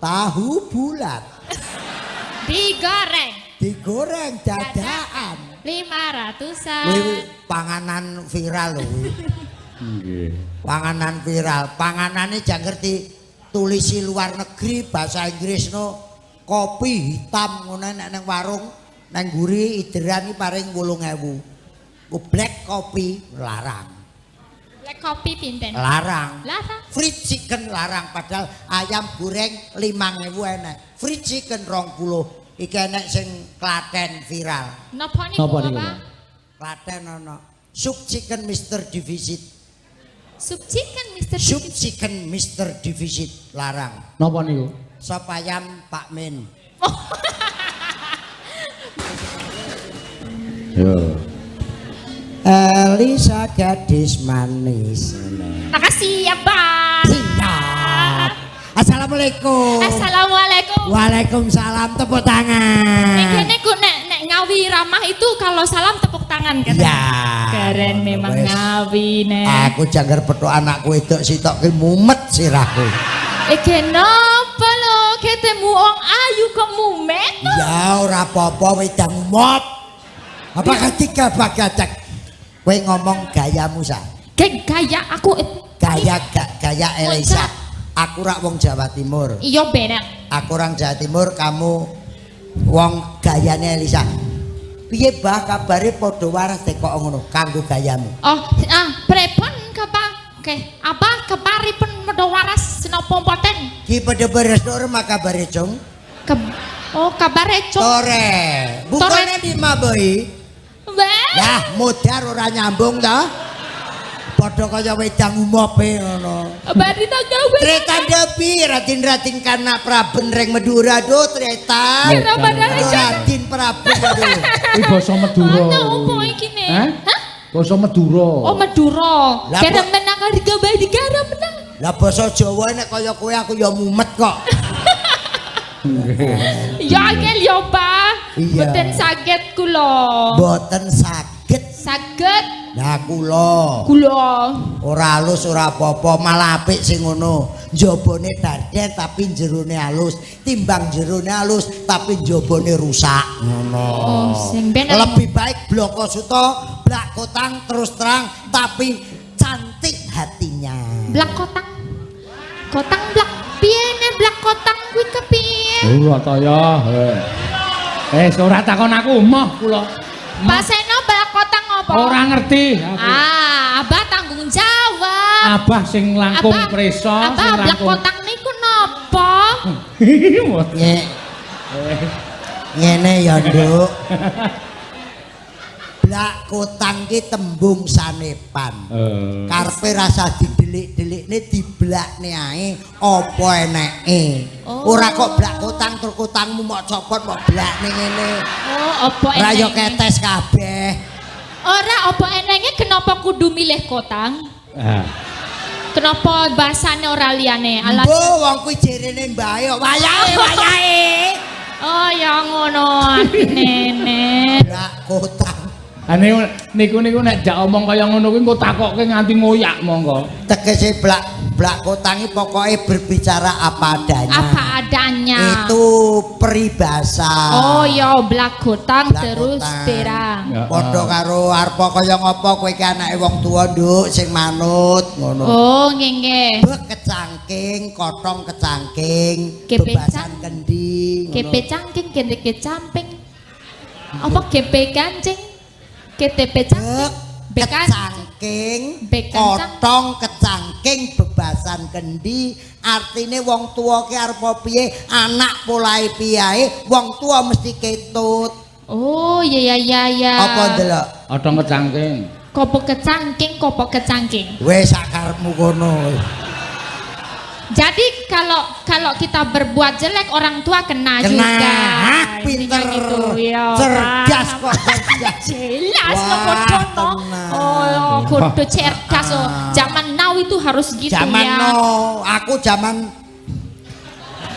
Tahu bulat. Digoreng Dadakan. 500-an. Kuwi panganan viral lho kuwi. Nggih. Panganan viral. Panganane jang ngerti tulisi luar negeri bahasa Inggris no kopi hitam ngono nek nang warung nang nguri ideran iki paring 8.000. Black kopi larang. Black kopi pinten? Larang. Larang. Fried chicken larang padahal ayam goreng 5.000 enek. Fried chicken 20. Iki enek sing Klaten viral. Napa niku Bapak? Klaten ana. Sup chicken Mr. Defisit. Sup chicken Mr. Sup Defisit. chicken Mr. Defisit larang. Napa niku? Sop ayam Pak Min. Yo. Elisa gadis manis. Makasih ya, Pak. Siap. Assalamualaikum. Assalamualaikum. Waalaikumsalam, tepuk tangan. Ini ku nek ngawi ramah itu kalau salam tepuk tangan kan? Ya. Keren memang Wes. ngawi nek. Aku janggar petuk anakku wedok sitok ki mumet sirahku. Iki napa lho ketemu wong ayu kok mumet? Ya ora apa-apa wedang mop. Apa ketika bagacak? Kowe ngomong gayamu sa. Gaya aku Gaya Elisa. Aku rak wong Jawa Timur. iya bener. Aku orang Jawa Timur, kamu wong gayane Elisa. Piye bah kabare padha waras kok ngono kanggo gayamu? Oh, prepon apa keparipun medho waras napa mboten? Ki padha beres ora makabare cung? Kabare cuk. Tore. Bukane di Maboi. Weh. Yah, modar ora nyambung ta? Padha kaya wedang umope ngono. Bari tak gawe. Tretan depi Ratin kana Praben reng Madura do tretan. Kira badane cuk. Ratin Praben do. Iki basa Madura. Ana opo iki ne? Hah? Basa Madura. Oh Madura. Lah, Kira kok- menang digawe digarap menang. Lah basa Jawa nek kaya kowe aku ya mumet kok. Ya angel ya, Pak. Iya. Mboten saged kula. Mboten saged. Saged Lah kula kula. ora halus ora apa-apa, malah apik sing ngono. Njabane darden tapi jerone halus, timbang jerone halus tapi njabane rusak. Ngono. Oh, sing bener. Lebih baik bloko suto, blak kotang terus terang tapi cantik hatinya. Blak kotang. Kotang blak piye ne blak kotang kuwi kepiye? Ora ta ya. Ora takon aku moh kula. Pak Seno blak kotang apa? Ora ngerti aku. Abah tanggung jawab. Abah sing langkung presa, sing Abah blak langkung. kotang niku napa? Nye- Ngene ya, Nduk. Blak kotang ki tembung sanepan. Karepe rasa didelik-delikne diblakne ae apa eneke. Oh. Ora kok blak kotang tur kotangmu mok copot mok blakne ngene. Oh, apa Ora yo enenge? ketes kabeh. Ora apa enenge kenapa kudu milih kotang? Ah. Kenapa bahasane ora liyane? Mbo wong kuwi jerene mbae kok wayahe. Oh, ya ngono nene. Blak kotang. Ane niku nek jak omong kaya ngono kuwi engko takokke nganti ngoyak monggo. Tegese blak kotangi pokoknya berbicara apa adanya. Apa adanya. Itu peribahasa. Oh ya blak kotang Blak terus kotang. terang. Ya. Padha karo arepa kaya ngapa kowe iki anake wong tuwa nduk sing manut ngono. Oh nggih. Bek kecangking, kotong kecangking, Kepecang. bebasan kendi. Kepe cangking kene kecamping. Apa kepe kancing? KTP cangking. Bek Bekan. kecangking, Bek kancang. kotong kecangking, bebasan kendi. Artine wong tuwa ki arep piye, anak polahe piye, wong tuwa mesti ketut. Oh ya. Apa ndelok? Otong kecangking. Kopo kecangking. Wes sakarepmu kono. Jadi kalau kita berbuat jelek orang tua kena juga. Hah, Intinya pinter. gitu, ya, Cerdas Pak. kok cerdas. Jelas Wah, kok bodoh. tenang. Oh, kudu cerdas. Oh. Zaman now itu harus gitu Zaman ya. no, aku zaman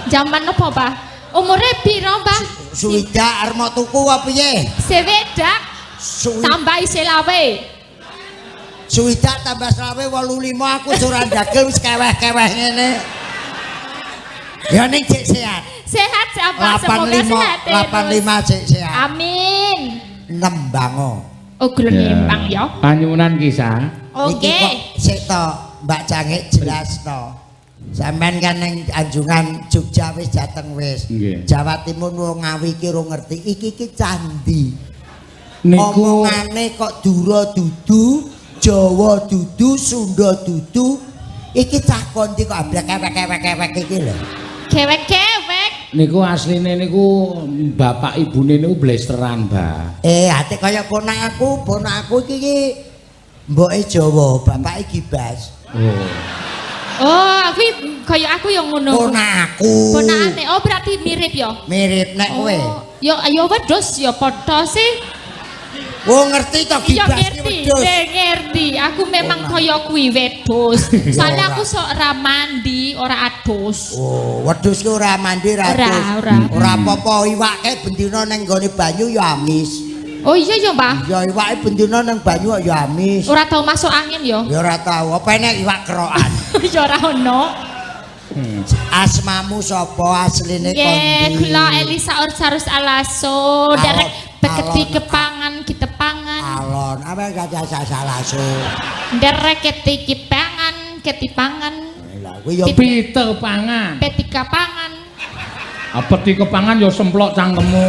Zaman apa, Pak? Umure piro, Pak? suwida arep mau tuku apa piye? Sewedak tambahi selawe. Suwida tambah selawe 85 aku suran dagel wis keweh-keweh ngene. Ya ning cek sehat. Sehat apa semoga sehat. 85 cek sehat. Amin. Nembango. Oh gelem nembang ya. Panyuwunan kisah. Iki kok Oke. sik to Mbak Cangik jelas to. Sampeyan kan ning Anjungan Jogja wis dateng wis. Nggih. Jawa Timur wong Ngawi iki ora ngerti iki candi. Niku Omongane kok Dura dudu, Jawa dudu, Sunda dudu. Iki cah kondi kok ablek kewek-kewek iki lho. Kewek-kewek. niku asline niku bapak ibune niku blesteran, Mbak. Ate kaya ponakku iki mboke Jawa, bapake Gibas. Oh, aku yang ngono. Ponakku. Ponakane. Oh, berarti mirip ya. Mirip nek kowe. Oh, ya wedhus ya padha sih. Wong ngerti to Ya Gibas ki ngerti, wedhus. ngerti. Aku memang kaya kuwi wedhus. Soalnya aku sok ora mandi, ora adus. Oh, wedhus ki ora mandi ra Ora, adus. ora. Ora apa-apa iwake bendina ning gone banyu ya amis. Oh iya ya, Mbah. Ya iwake bendina ning banyu ya amis. Ora tau masuk angin ya. Ya ora tau, apa enek iwak kerokan. Ya ora ono. Asmamu sapa asline Nggih, kondi? kula Elisa Orsarus Alaso, derek beketi Alon. kepangan kitepangan. Alon, apa gak salah su. Derek keti kepangan, ketipangan. Lah kuwi ya Pitepangan. Petika pangan, Apa di kepangan ya semplok cangkemmu.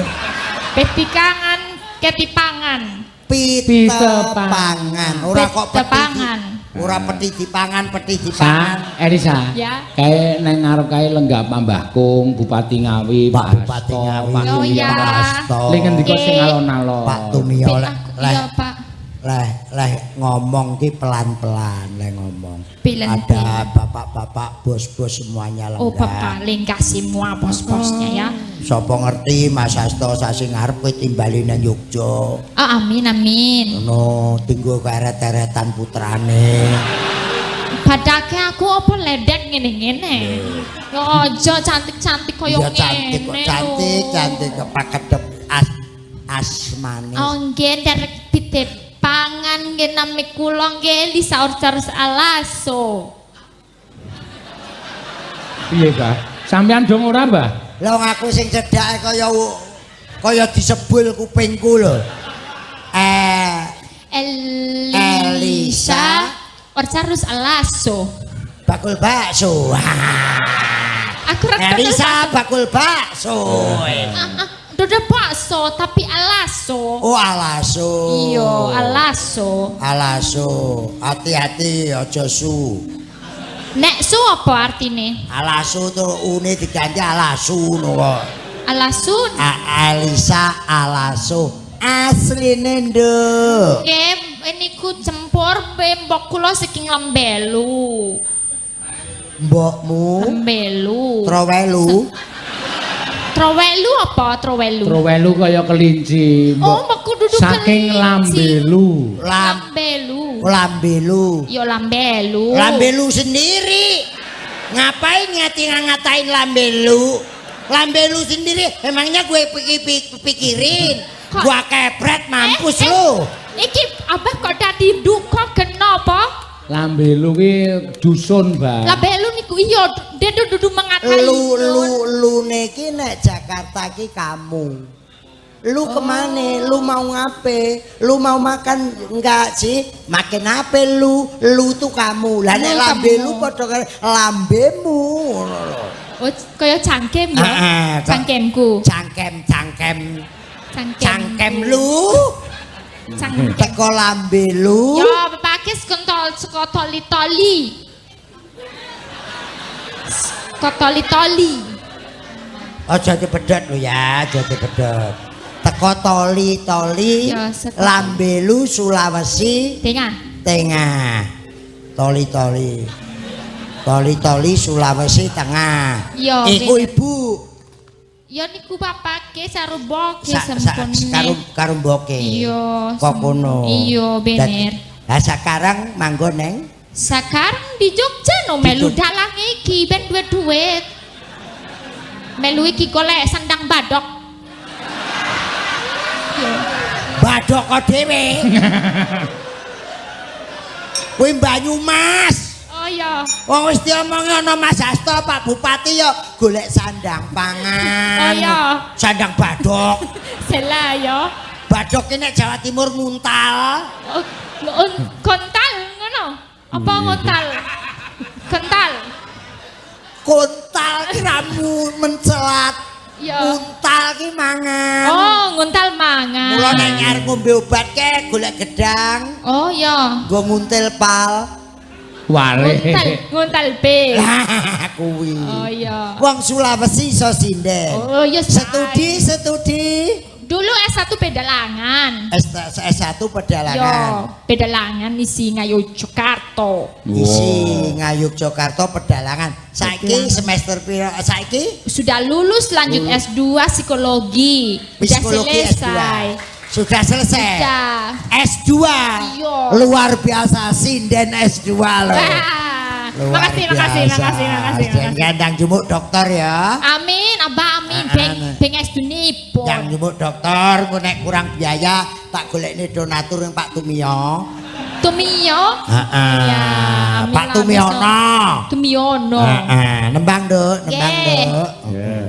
petikangan, ketipangan. pitepangan. Ora kok Pitepangan. Ora peti dipangan. Sa, Elisa. Ya. Kae nang ngarep kae lenggah Mbah Kung, Bupati Ngawi, Pak Bupati Ngawi. Pak Oh, Tumio. ya. Ling ngendika sing Nggih. alon-alon. Pak Tumio Iya, Pak. leh ngomong ki pelan-pelan leh ngomong. Pelan. Ada bapak-bapak bos-bos semuanya lenggah. Oh, Bapak lingkah semua bos-bosnya ya. Sapa ngerti Mas Hasto sasi ngarep kowe timbali nang Yogya. Oh, amin amin. Ngono tinggo keret-eretan putrane. Badake aku apa ledek ngene-ngene. Ya aja cantik-cantik koyo Ya ngene. cantik kok cantik kok pakedep asmane. Oh nggih derek pitepangan nggih nami kula nggih Elisa Orsarus Alaso. Piye, Mbah? Sampeyan dong ora, Mbah? Lah aku sing cedhake kaya disebul kupingku lho. Elisa Orsarus Alaso. Bakul bakso. Aku ra Elisa bakul bakso. Dodo bakso tapi alaso. Oh alaso. Iya, alaso. Alaso. Hati-hati aja su. Nek su apa artine? Alasu tuh une diganti alasu ngono kok. Alasun. Elisa alasu. Asline nduk. Nggih, niku cempur mbok kula saking lembelu. Mbokmu Lembelu. trowelu. Trowelu apa trowelu? Trowelu kaya kelinci. Oh, mbok kudu saking lambelu. Lambelu. Lambelu. Yo lambelu. Lambelu sendiri. Ngapain ngatain lambelu? Lambelu sendiri. Emangnya gue pikirin. Gua kepret mampus lu. Iki abah kok dadi duka kenapa? Lambelu ki dusun, Mbah. Lambelu niku iya dia dudu mengatai. Lu niki nek Jakarta ki kamu. Lu kemana? Lu mau ngape? Lu mau makan enggak sih? Makan apa lu? Lu tuh kamu. Lah nek lambe lu padha karo lambemu ngono lho. Oh, kaya cangkem ya? Cangkemku. Cangkem lu. Cangkem. Teko lambe lu. Ya, bapake saka toli-toli. Toli-toli. Aja dipedhot lho ya, aja dipedhot. Teko toli-toli. Ya, seko. Lambe lu Sulawesi Tengah. Toli-toli. Toli-toli Sulawesi Tengah. Ya, Iku bener. ibu. Ya niku bapake saruboke Karo sempune. mboke. Iya. Kok ngono. Iya, bener. Lah sekarang manggon neng Sekarang di Jogja no melu Di Jogja. dalang iki ben duit. Melu iki golek sandang badok. Iya. Badok kok dhewe. Kuwi Banyumas. Oh iya. Wong wis diomongi ana Mas Hasto Pak Bupati ya golek sandang pangan. Oh iya. Sandang badok. Sela ya. Badok ini Jawa Timur nguntal. Kontal ngono. Apa ngontal? Kental. Kontal ki ramu mencelat. Ya. Nguntal ki mangan. Oh, nguntal mangan. Mula nek nyar ngombe obat ke golek gedang. Oh iya. Nggo nguntil pal. Wale. Nguntal B. Lah kuwi. Oh iya. Wong Sulawesi iso sinden. Oh iya. Studi. Dulu S1 pedalangan. S1 pedalangan. Yo, pedalangan isi Ngayogyakarta. Isi Ngayogyakarta pedalangan. Saiki semester piro? Saiki Sudah lulus lanjut S2 psikologi. psikologi S2. Selesai. Sudah selesai. Sudah. S2. Iya. Luar biasa sinden S2 loh. Luar Makasih. Gandang jumuk dokter ya. Amin, Abah amin. Beng S2 nipun. Yang jumuk dokter, engko nek kurang biaya tak golekne donatur yang Pak Tumio. Tumio? Heeh. Ya, amin Pak lah, Tumiono. Tumiono. Heeh, nembang, Nduk, nembang, Nggih. Nduk.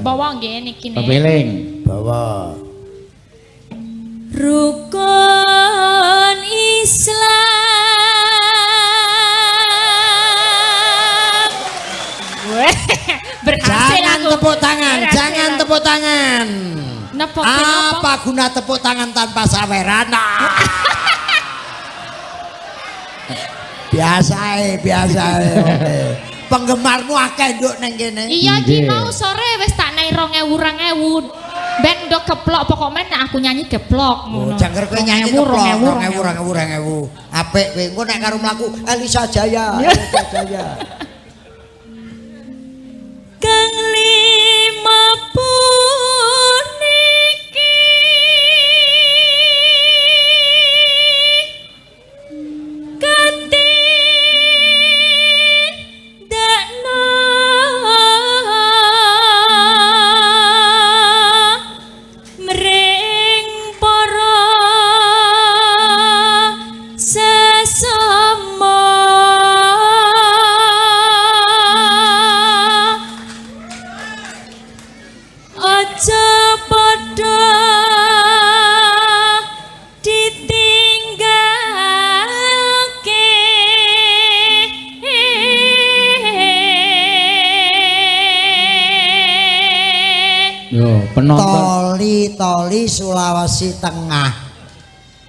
Bawa nggih niki nek. Pepeling. Bawa. Rukun Islam. Berhasil Jangan aku. tepuk tangan, Berhasil jangan aku. tepuk tangan. Apa guna tepuk tangan tanpa saweran? Biasa. Penggemarmu akeh nduk ning kene. Iya ki mau sore wis tak nai 2000. Ben do keplok pokoknya nek aku nyanyi keplok Oh, jangger kowe nyanyi keplok 2000. Apik kowe engko nek karo mlaku Elisa Jaya. Kang lima puniki katindakna mring para sesama. Aja padha ditinggalke. Yo, penonton. Toli Sulawesi Tengah.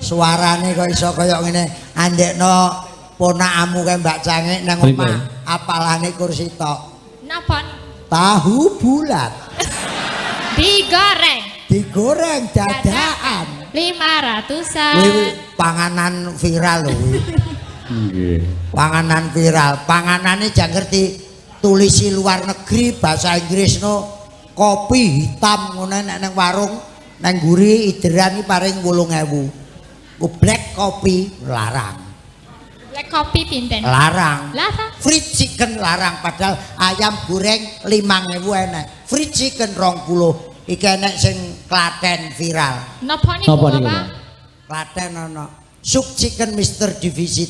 Suarane kok iso kaya ngene. Andekno ponakamu kae Mbak Cangik nang omah, apalane kursi tok. Napa? Tahu bulat. Digoreng dadakan. 500-an. Kuwi panganan viral lho kuwi. Nggih. Panganan viral. Panganane jang ngerti tulisi luar negeri bahasa Inggris no kopi hitam ngono nek nang warung nang nguri ideran iki paring 8.000. Ku black kopi larang. Black kopi pinten? Larang. Larang. Fried chicken larang padahal ayam goreng 5.000 enak. Fried chicken 20. Iki enek sing Klaten viral. Napa niku, Napa niku, Pak? Pak? Klaten ana. Sup chicken Mr. Deficit.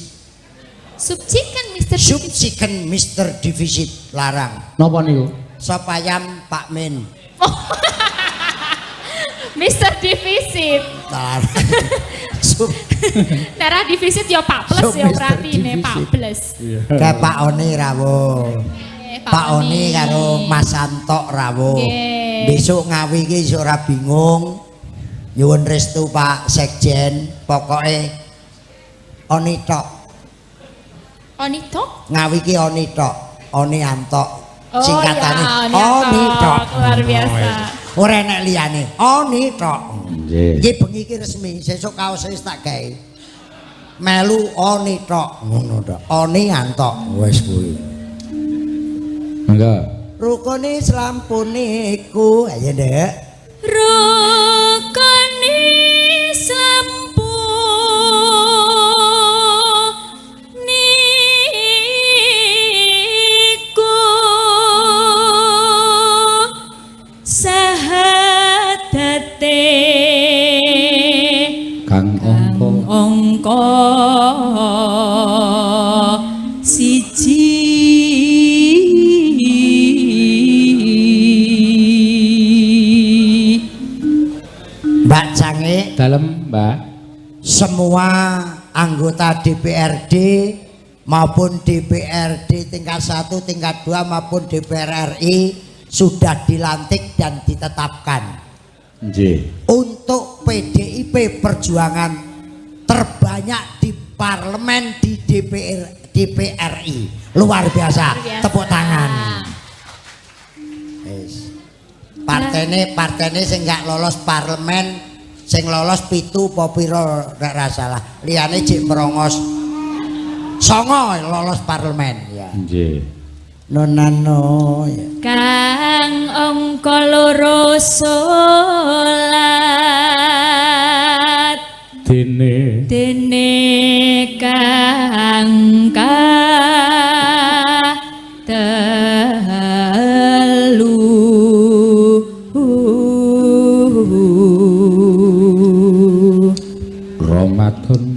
Sup chicken Mr. Sup Deficit. chicken Mr. Deficit larang. Napa niku? Sop ayam Pak Min. Mr. Deficit. Larang. Sup Darah defisit ya Pak Plus Sup ya Mr. berarti nih Pak Deficit. Plus. kayak Pak Oni rawuh. Pak Oni karo Mas Santok rawuh. Nggih. Besok ngawi iki iso ora bingung. Nyuwun restu Pak Sekjen, pokoke Oni tok. Oni tok? Ngawi iki Oni tok. Oni Antok. Oh, Singkatane ya, Oni tok. luar biasa. Ora enek liyane. Oni tok. Nggih. Iki bengi iki resmi, sesuk kaos wis tak gawe. Melu Oni tok ngono tok. Oni Antok wis kuwi. Mangga. Rukun Islam puniku ayo Ndek. Rukun Islam puniku sahadate Kang angka siji Dalem, Mbak. Semua anggota DPRD maupun DPRD tingkat 1, tingkat 2 maupun DPR RI sudah dilantik dan ditetapkan. Nggih. Untuk PDIP Perjuangan terbanyak di parlemen di DPRI. Luar biasa. Tepuk tangan. Yes. Partene sing gak lolos parlemen, sing lolos 7 apa pira nek ra salah. Liyane jek merongos 9 lolos parlemen ya. Nggih. Nonano ya. Kang angka 2 salat dene kang telu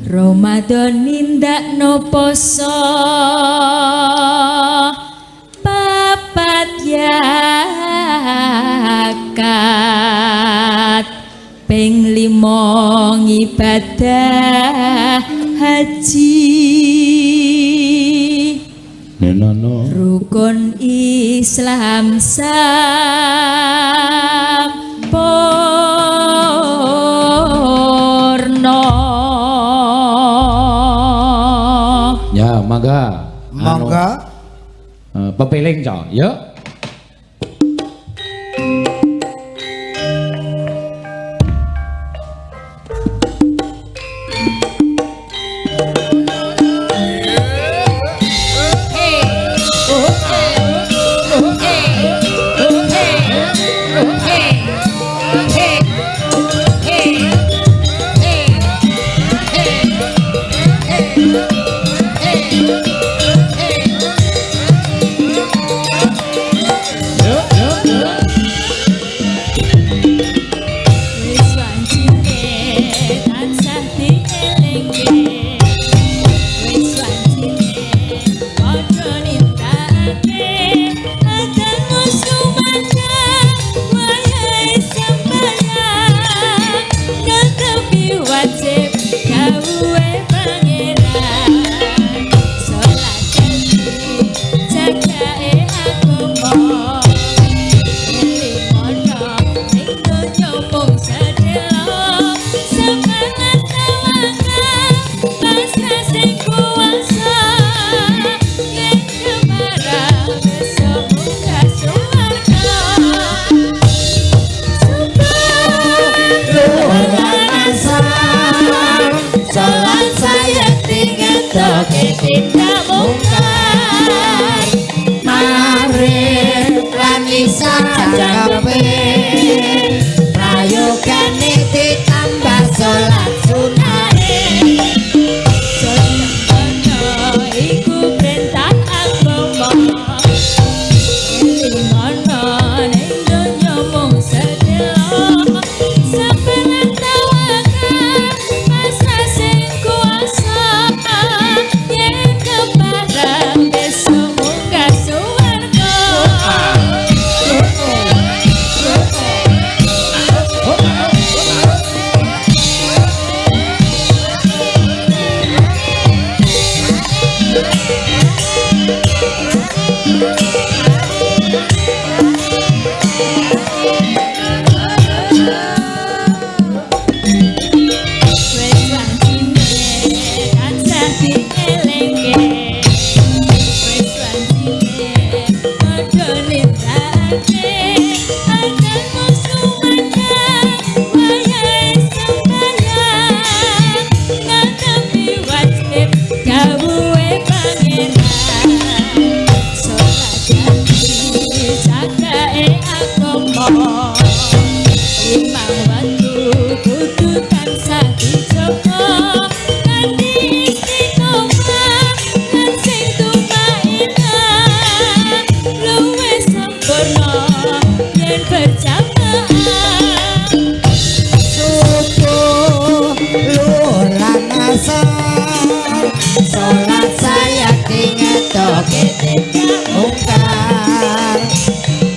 Ramadan nindakno poso papat yakat ping 5 ibadah haji Nenono rukun Islam sampurna. Ya, mangga. Monggo. Pepeling, Cok. Yuk.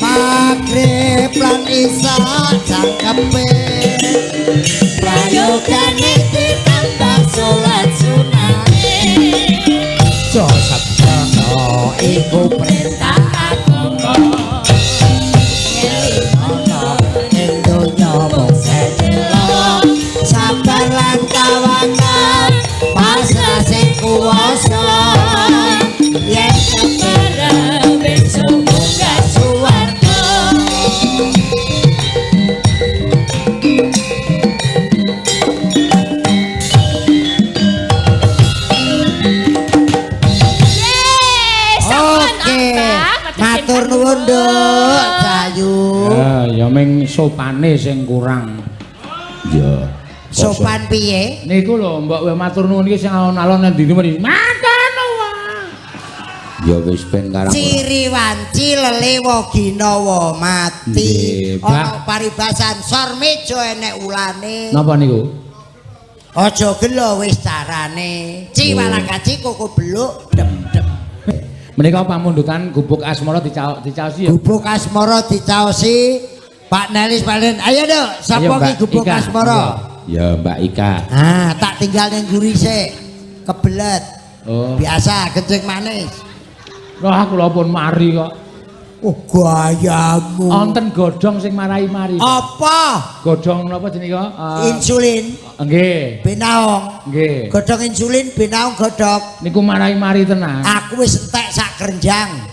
Magrib lan isya cangkepe prayoga Matur nuwun, Nduk. Cayu. Ya ming sopane sing kurang. Ya. Sopan piye? Niku lho, mbok we matur nuwun iki sing alon-alon nang ndi-ndi. Matur nuwun. Ya wis ben karang. Ciri wanci lelewo ginawa mati. Ana paribasan sor meja enek ulane. Napa niku? Aja gelo wis carane. Ciwalakaci koko beluk dem-dem. Menika pamundutan gubuk asmara dicaosi ya. Gubuk asmara dicaosi Pak Nelis Palen. Ayo Nduk, sapa ki gubuk asmara? Ya Mbak Ika. Ah, tak tinggal ning guri sik. Kebelet. Oh. Biasa kencing manis. Wah, kula pun mari kok. Oh, gayamu. Wonten godhong sing marai-mari. Apa? Godhong napa jenenge kok? Insulin. Nggih. Benaong. Nggih. Godhong insulin, benaong godhog. Niku marai-mari tenan. Aku wis entek sak kerenjang.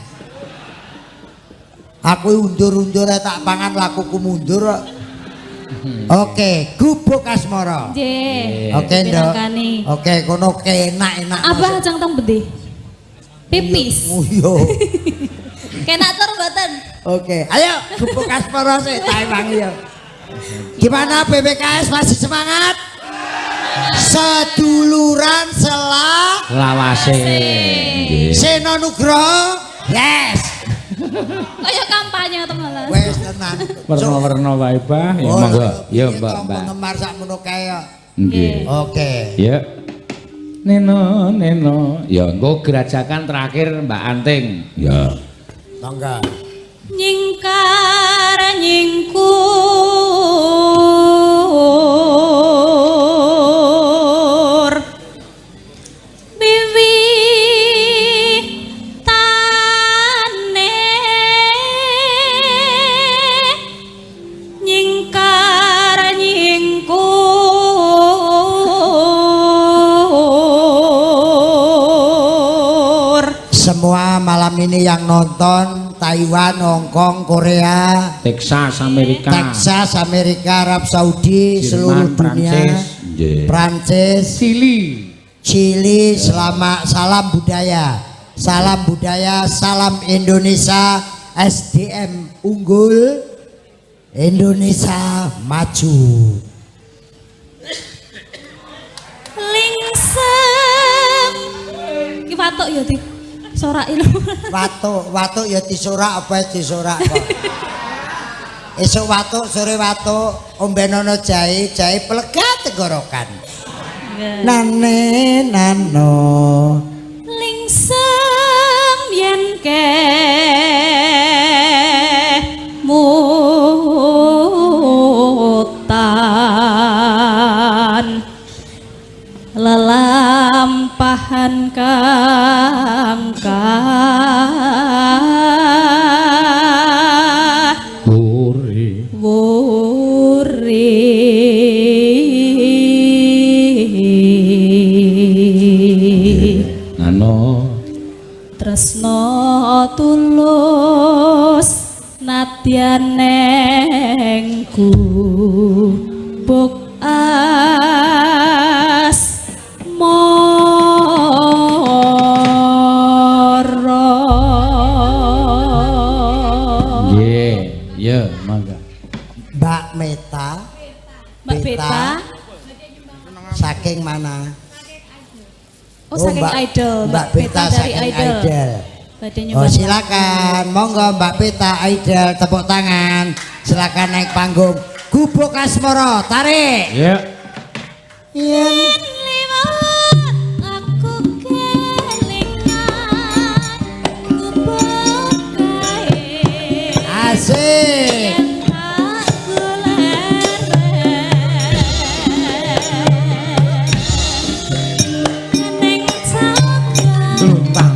Aku undur-undur tak pangan lakuku mundur. Oke, gubuk asmara. Nggih. Oke, Nduk. Pinangkani. Oke, kono enak-enak. Abah ajeng teng bedhe. Pipis. Oh iya. Kenak tur mboten? Oke, ayo gubuk asmara sik tak ewangi ya. Gimana BPKS masih semangat? Seduluran Lawase. Seno Nugroho. Yes. Kaya kampanye to malah. Wes tenan. Werna-werna wae, Bah. Ya Oh, monggo. Ya, Mbak. Penggemar sak mono kae. Nggih. Oke. Ya. Neno. Ya engko gerajakan terakhir Mbak Anting. Ya. Monggo. Nyingkar nyingkur wiwitane nyingkar nyingkur. Semua malam ini yang nonton Taiwan, Hong Kong, Korea, Texas, Amerika. Texas, Amerika, Arab Saudi, Jerman, seluruh dunia, Prancis. Nggih. Prancis, Chili. Chili, selamat salam budaya, salam Indonesia, SDM unggul, Indonesia maju. Lingsem. Ki watuk ya di soraki lho. Watuk ya disorak apa disorak kok. Esuk watuk, sore watuk, ombenono jahe pelegat tenggorokan. Nane nano. Lingsem yen ke mutan lelampahan kangka tresno tulus nadyan neng gubuk asmara. Nggih, ya, mangga. Mbak Meta. Mbak Beta. Saking mana? Oh, saking Idol. Mbak Beta dari saking Idol. Idol. Oh, silakan. Monggo Mbak Beta Idol, tepuk tangan. Silakan naik panggung. Gubuk asmara, tarik. Ya. Yen Aku kelingan gubuk kae. asik. Aku lereng neng jagat Lumpang.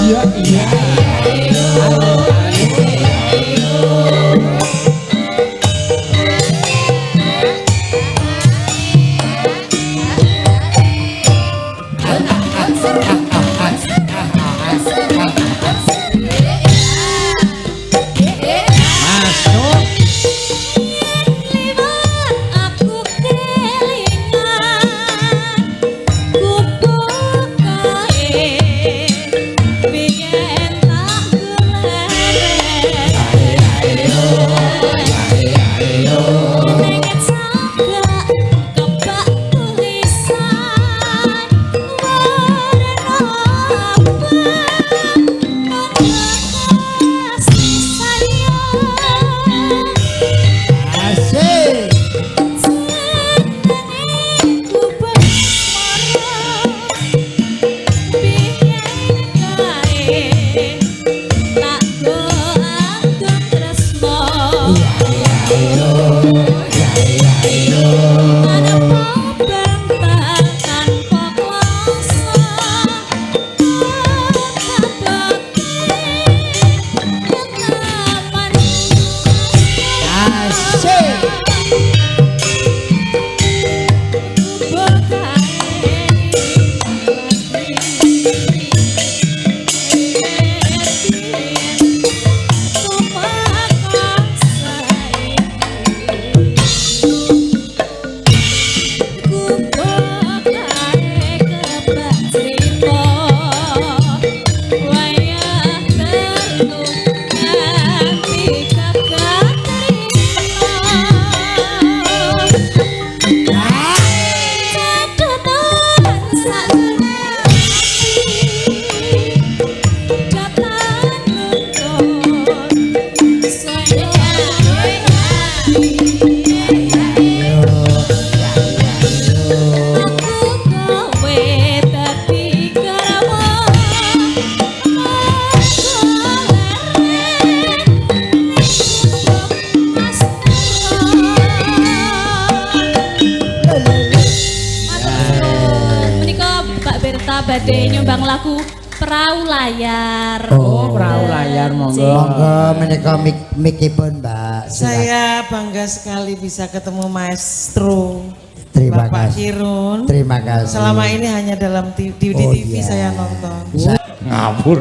Iya iya. badhe nyumbang lagu Perahu Layar. Oh, Perahu Layar, monggo. Monggo menika mikipun, Mbak. Saya bangga sekali bisa ketemu Maestro. Terima Bapak kasih. Kirun. Terima kasih. Selama ini hanya dalam di TV iya. saya nonton. Ngawur.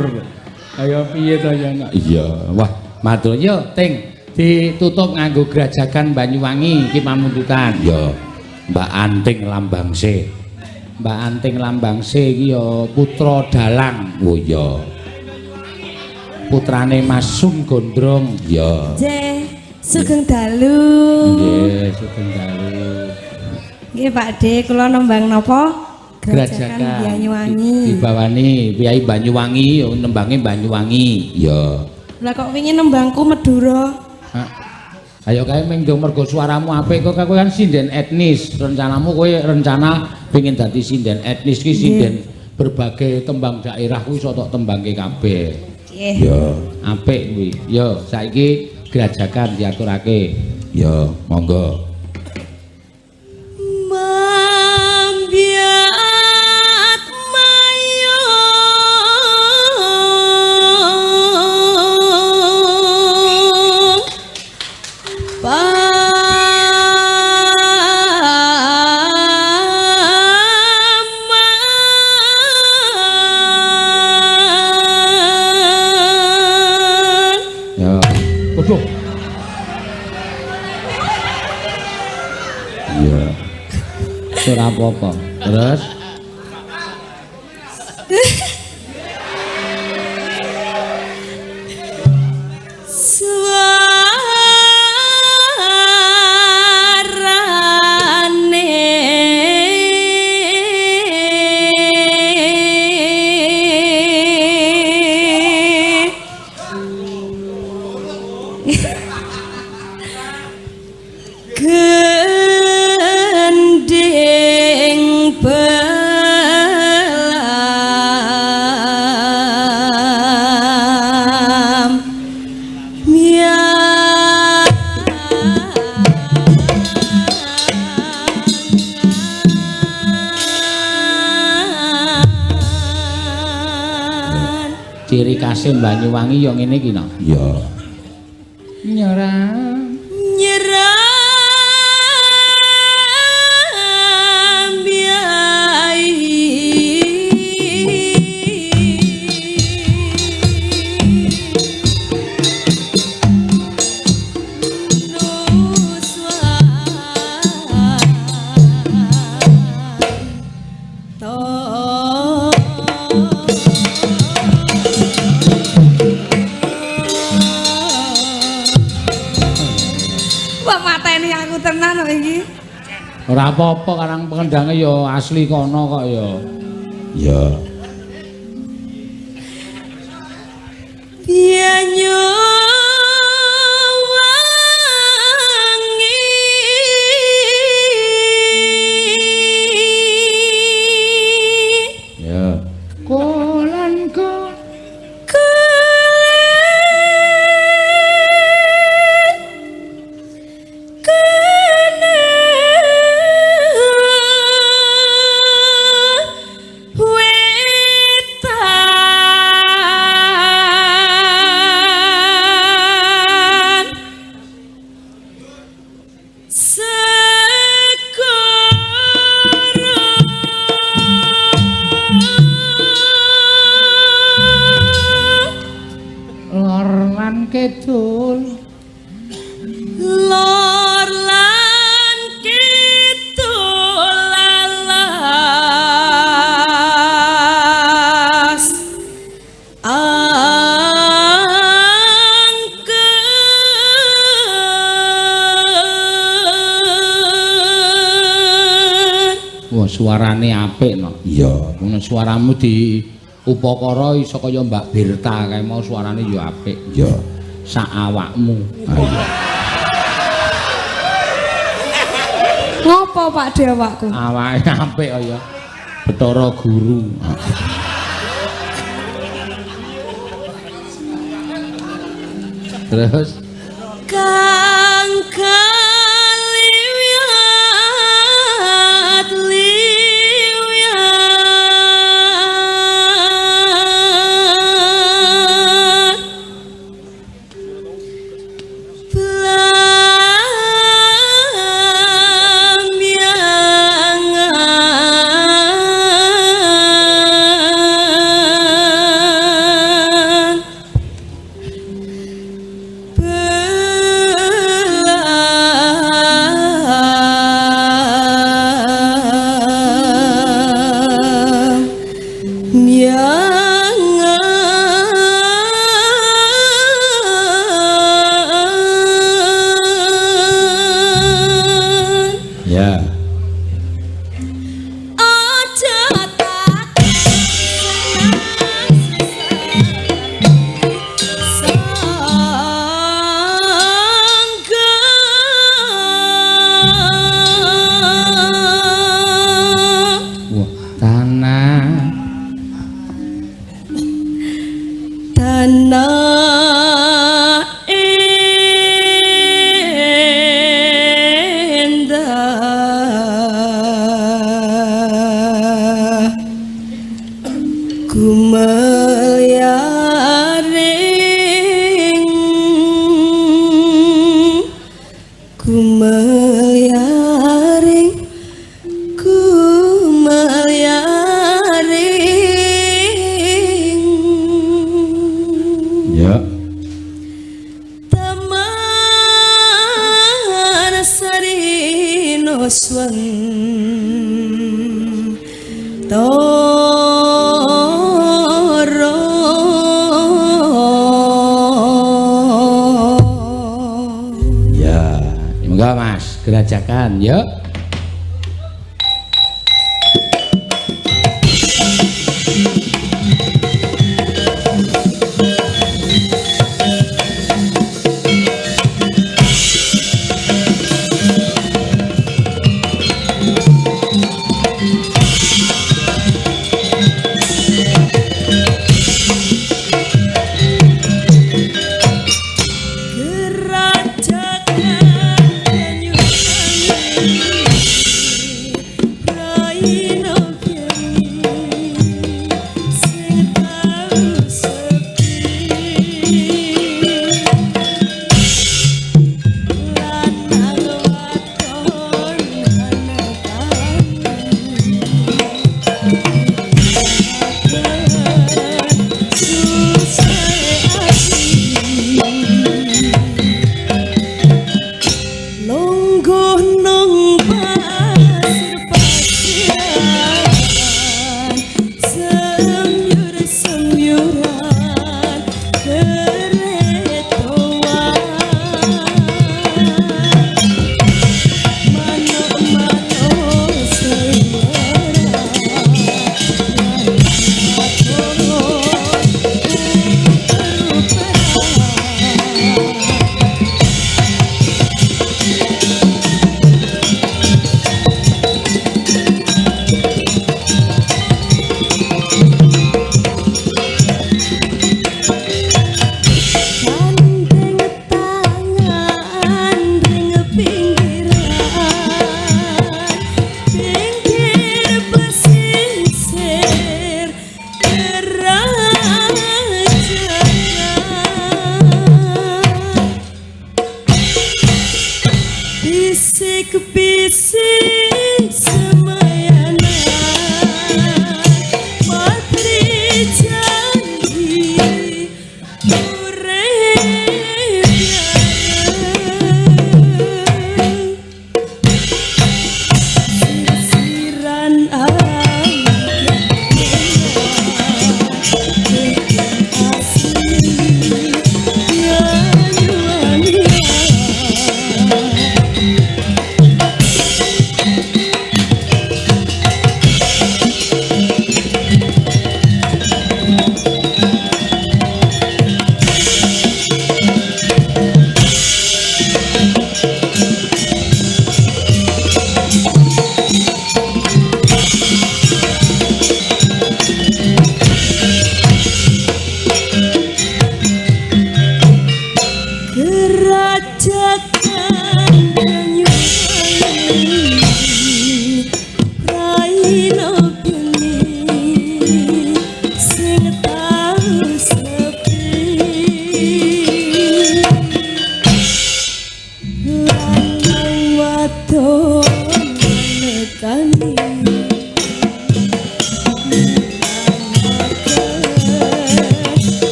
Ayo piye to ya, Nak? Iya. Wah, matur yo, Ting. Ditutup nganggo Grajagan Banyuwangi iki pamuntutan. Yo. Mbak Anting Lambangse. Mbak Anting Lambangse iki ya putra dalang. Oh iya. Putrane Mas Sum Gondrong. Ya. Nggih, sugeng dalu. Nggih, sugeng dalu. Nggih, Pakde, kula nembang napa? Grajagan Banyuwangi. Dibawani Piyai Banyuwangi, ya nembange Banyuwangi. Ya. Lah kok wingi nembangku Madura? Ayo kae ming ndung mergo suaramu apik kok kowe kan sinden etnis. Rencanamu kowe rencana pengen dadi sinden etnis ki sinden berbagai tembang daerah kuwi iso tok tembangke kabeh. Nggih. Ya. Apik kuwi. Yo, saiki Grajagan diaturake. Ya, monggo. Mambiat mayo Ya. Waduh. Ya. Ora apa-apa. Terus gending ciri khas Banyuwangi ya ngene iki no. Ya. Nyerah tenan kok iki. Ora apa-apa karang pengendange ya asli kono kok ya. Ya. Banyuwangi. Ya. Kolan kok kidul lor lan kidul lalas angken. Wah suarane apik no. Iya. Ngono suaramu di upakara iso kaya Mbak Birta kae mau suarane ya apik. Iya. Sak awakmu. Ayo. Ngopo Pak De awakku? Awake apik kaya Bathara Guru. Terus Kang kaliwat gerajakan yuk. Gerajakan Banyuwangi.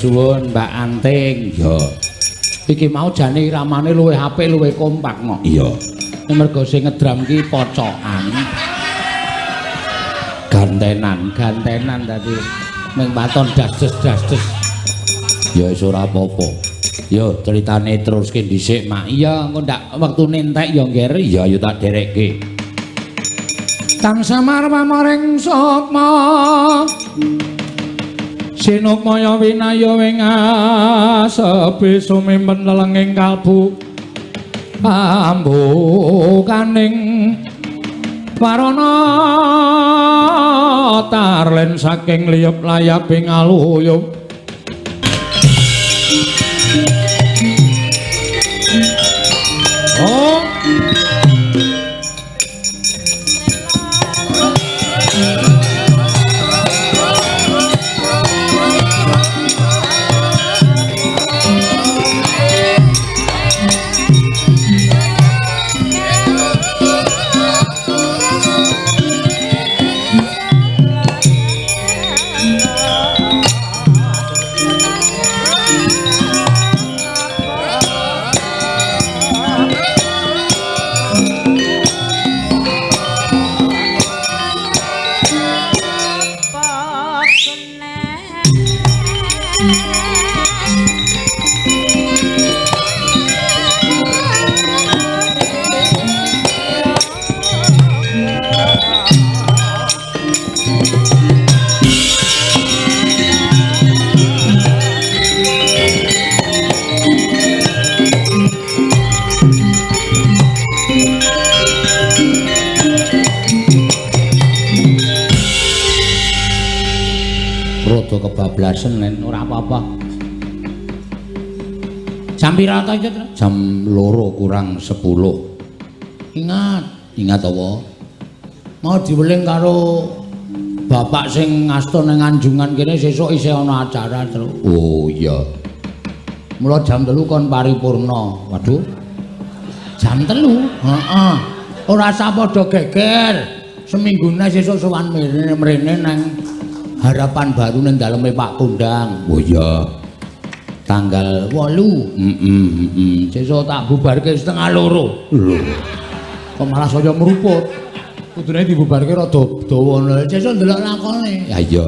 suwun Mbak Anting. Ya. Iki mau jane iramane luwih apik luwih kompak kok. Iya. Mergo sing ngedram ki pocokan. Gantenan tadi ming paton dasdes. Ya wis ora apa-apa. Yo ceritane teruske dhisik, Mak. Iya, engko ndak wektune entek ya ngger. Ya yo tak derekke. Tansah marwa maring sukma sinukmaya winaya wingasepi sumimpen lelenging kalbu ambukaning warana tarlen saking liyup layaping aluyup oh kebablasan nen ora apa-apa. Jam pira ta iki? Jam 2 kurang 10. Ingat apa? Mau diweling karo bapak sing ngasta ning Anjungan kene sesuk isih ana acara terus. Oh iya. Mula jam 3 kon paripurna. Waduh. Jam 3? Heeh. Ora usah padha geger. Semiggune sesuk sowan mrene nang Harapan Baru ning daleme Pak Kondang. Oh iya. Tanggal 8. Sesuk tak bubarke setengah 2. Lho. Kok malah saya meruput. Kudune dibubarke rada dawa. Sesuk ndelok lakone. Ya iya.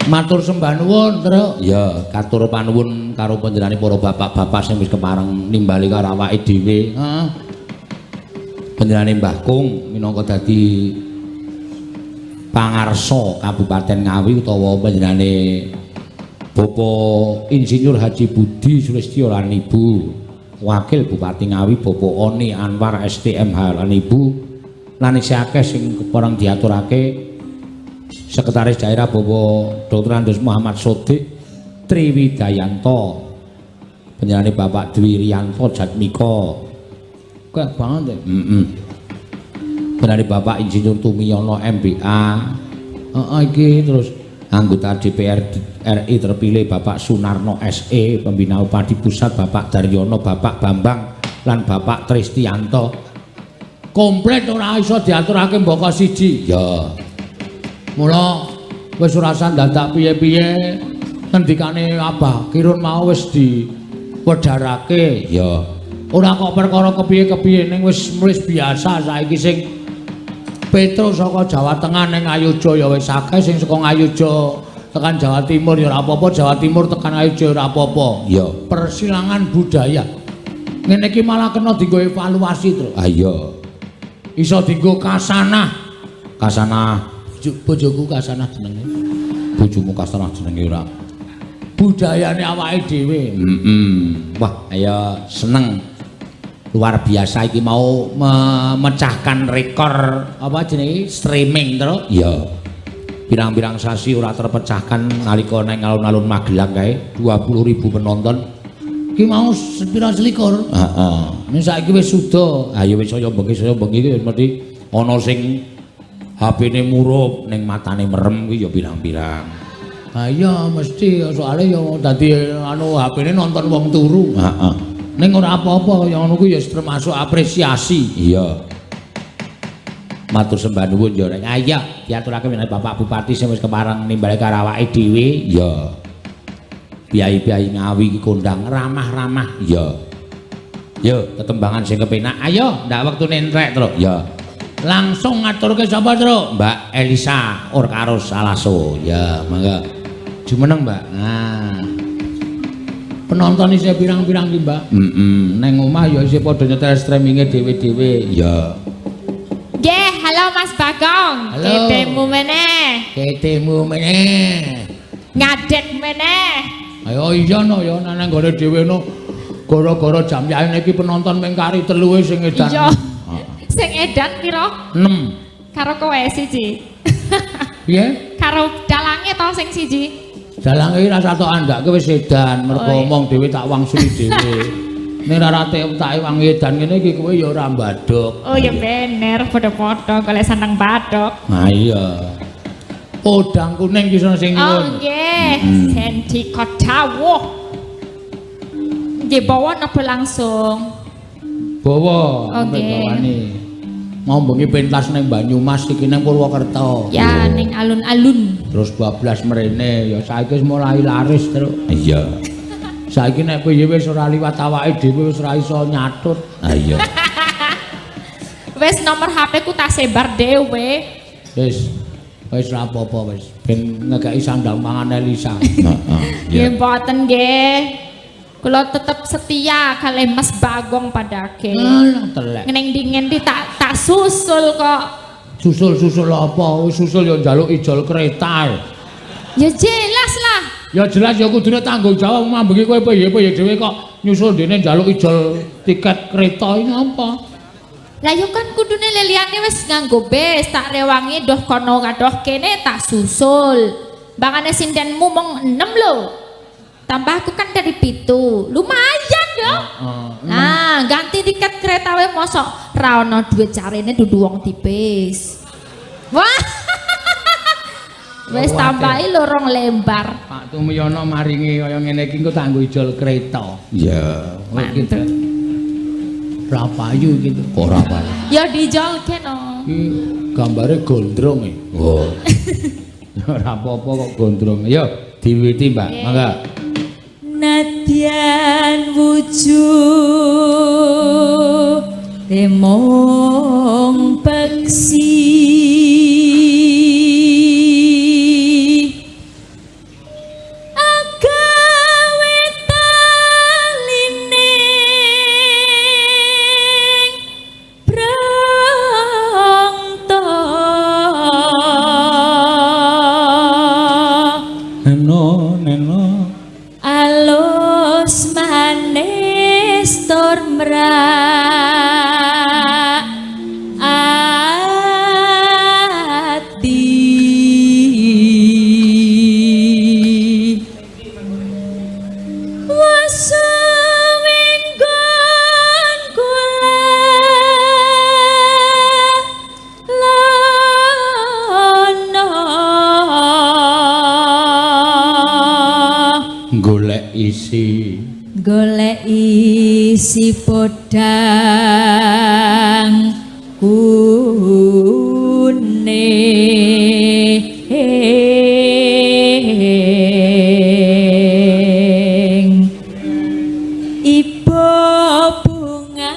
Matur sembah nuwun, Truk. Ya, katur panuwun karo panjenengane para bapak-bapak sing wis kepareng nimbali karo awake dhewe. Heeh. Panjenengane Mbah Kung minangka dadi pangarsa Kabupaten Ngawi utawa panjenengane Bapak Insinyur Haji Budi Sulistyo lan Ibu Wakil Bupati Ngawi Bapak Oni Anwar STMH lan Ibu lan isih akeh sing kepareng diaturake Sekretaris Daerah Bapak Dr. Andes Muhammad Sodik Triwidayanto panjenengane Bapak Dwi Riyanto Jatmiko Kok banget. Panjenengane Bapak Insinyur Tumiyono MBA. Iki terus Anggota DPR RI terpilih Bapak Sunarno SE, Pembina Upadi Pusat Bapak Daryono, Bapak Bambang lan Bapak Tristianto. komplit ora iso diaturake mbaka siji. Ya. Mula wis ora usah dadak piye-piye. Ngendikane Abah Kirun mau wis diwedharake. Ya. Ora kok perkara kepiye-kepiye ning wis biasa saiki sing Petro saka Jawa Tengah ning Ayodya ya wis akeh sing saka Ayodya tekan Jawa Timur ya ora apa-apa, Jawa Timur tekan Ayodya ora apa-apa. Ya. Persilangan budaya. Ngene iki malah kena dienggo evaluasi, Tru. Ah iya. Iso dienggo kasanah. Kasanah Bojoku kasanah jenenge. bojomu kasanah jenenge ora. Budayane awake dhewe. Wah, ayo seneng. Luar biasa iki mau memecahkan rekor Apa jenenge? Streaming, Tru. iya pirang-pirang sasi ora terpecahkan nalika nang alun-alun Magelang kae 20.000 penonton Ki mau sepira selikur. heeh Ning saiki wis suda. ayo wis saya bengi iki mesti ana sing HP-ne murup ning matane merem kuwi ya pirang-pirang Ha iya mesti soalé ya dadi anu HP-ne nonton wong turu. heeh Ning ora apa-apa kaya ngono kuwi ya termasuk apresiasi. iya matur sembah nuwun ya rek ayo diaturake menawi Bapak Bupati sing wis kepareng nimbali karo awake dhewe Ya Piai-piai Ngawi iki kondang ramah-ramah. Ya. Yo, tetembangan sing kepenak. Ayo, ndak wektune entrek, Truk. Ya. Langsung ngaturke sapa, Truk? Mbak Elisa Orkaro Salaso. Ya, mangga. Jumeneng, Mbak. Nah. Penonton isih pirang-pirang ki, Mbak? Neng omah ya isih padha nyetel streaminge dhewe-dhewe. Ya. Nggih, halo Mas Bagong. Halo. Ketemu meneh. Ketemu meneh. Ngadeg meneh. Ayo iya no ya nang gone dhewe no. Gara-gara jam yaene iki penonton mung kari 3 sing edan. Iya. Sing edan pira? 6. Karo kowe siji. Piye? Karo dalange to sing siji. Dalange ora satok andake wis edan, mergo omong dhewe tak wangsuli dhewe. Nek ora tak wang edan ngene iki kowe ya ora mbadok. Oh ya bener, padha-padha golek sandang badok. Nah iya. Podang kuning ki sing Oh nyuwun. nggih, senti kodawuh. Nggih bawa napa langsung? Bawa, Oke. bawane. Mau bengi pentas ning Banyumas iki ning Purwokerto. Ya ning alun-alun. Terus 12 mrene ya saiki wis mulai laris terus. Iya. Saiki nek piye wis ora liwat awake dhewe wis ora iso nyatut. Ha iya. Wis nomor HP ku tak sebar dhewe. Wis ora apa-apa wis ben ngekeki sandang pangan Elisa. Nggih mboten nggih. Kula tetep setia kalih Mas Bagong padake. Alah telek. Ngendi-ngendi tak susul kok. Susul-susul apa? Wis susul ya njaluk ijol kereta. Ya jelas lah. Ya jelas ya kudune tanggung jawab mambengi kowe piye dhewe kok nyusul dene njaluk ijol tiket kereta iki apa? Lah yo kan kudune leliyane wis nganggo bis, tak rewangi doh kono kadoh kene tak susul. Bangane sindenmu mong 6 lho. Tambah aku kan dari 7. Lumayan dong. Nah, ganti tiket kereta we mosok ra ono duit carine dudu wong tipis. Wah. Wis tambahi lorong lembar. Pak Tumiyono maringi kaya ngene iki engko tanggo ijol kereta. Iya, Mantep. Ra payu gitu. Ora payu. Ya dijolke no. Iki gambare gondrong e. Oh. Ora apa-apa kok gondrong. Ayo diwiwiti, Mbak. Mangga. Nadyan wujud remong peksi agawe talining prangta Neno alus manis tur mrak ati wasuminggon kula lono golek isi podang kuning ibu bunga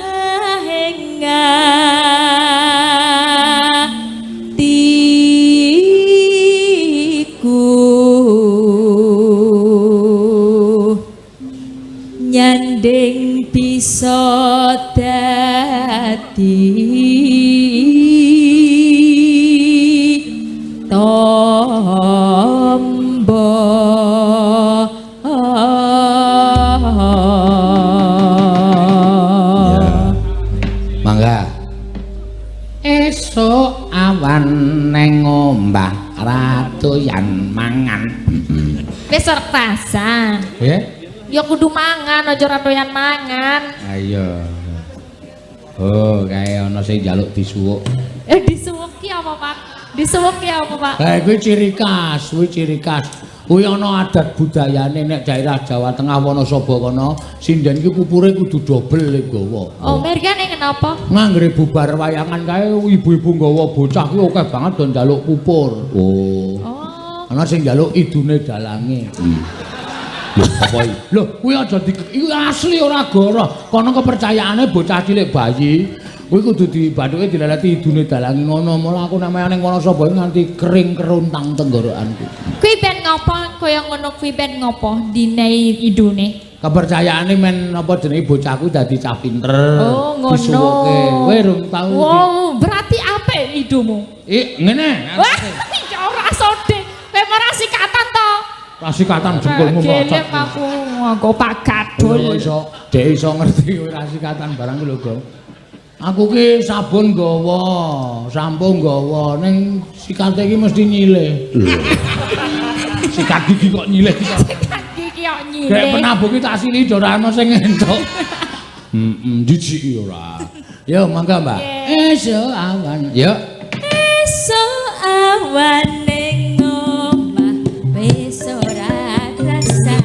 hengatiku nyanding bisa dadi tombo Mangga. Esuk awan neng ombah ratu yan mangan. Wis sertasan. Ya? Ya kudu mangan aja ra doyan mangan. Ayo. Oh, kae ana sing njaluk disuwuk. Disuwuki apa, Pak? Disuwuki apa, Pak? Kuwi ciri khas, Kuwi ana adat budayane nek daerah Jawa Tengah Wonosobo kono, sinden iki pupure kudu dobel gawa. Oh, mergane kenapa? Nganggere bubar wayangan kae ibu-ibu nggawa bocah ki akeh banget do njaluk pupur. Oh. Oh. Ana sing njaluk idune dalange. Lho apa iki? Lho kuwi aja iki asli ora goro. Kono kepercayaane bocah cilik bayi. Kuwi kudu dibathuke dileleti idune dalangi ngono. Mula aku namanya ning Wonosobo nganti kering keruntang tenggorokanku. Kuwi ben ngopo kaya ngono kuwi ben ngopo dinehi idune? Kepercayaane men apa jenenge bocahku dadi cah pinter. Oh, ngono. Disuwuke. Kowe rung tau. Wow, berarti apik idumu. Ngene. Wah, ya ora sode. Kowe ora sikatan to? Ora sikatan jempolmu Gelem aku nggo Pak Gadul. Dek iso ngerti kowe ora sikatan barang lho, Gong. Aku ki sabun nggawa, sampo nggawa, ning sikate iki mesti nyilih. Sikat gigi kok nyilih. Sikat gigi kok nyilih. Kayak penabuh ki tak sili ora ana sing entuk. Jijik ora. Yo mangga, Mbak. Esuk awan. Yo. Esuk awan ning omah wis ora krasa.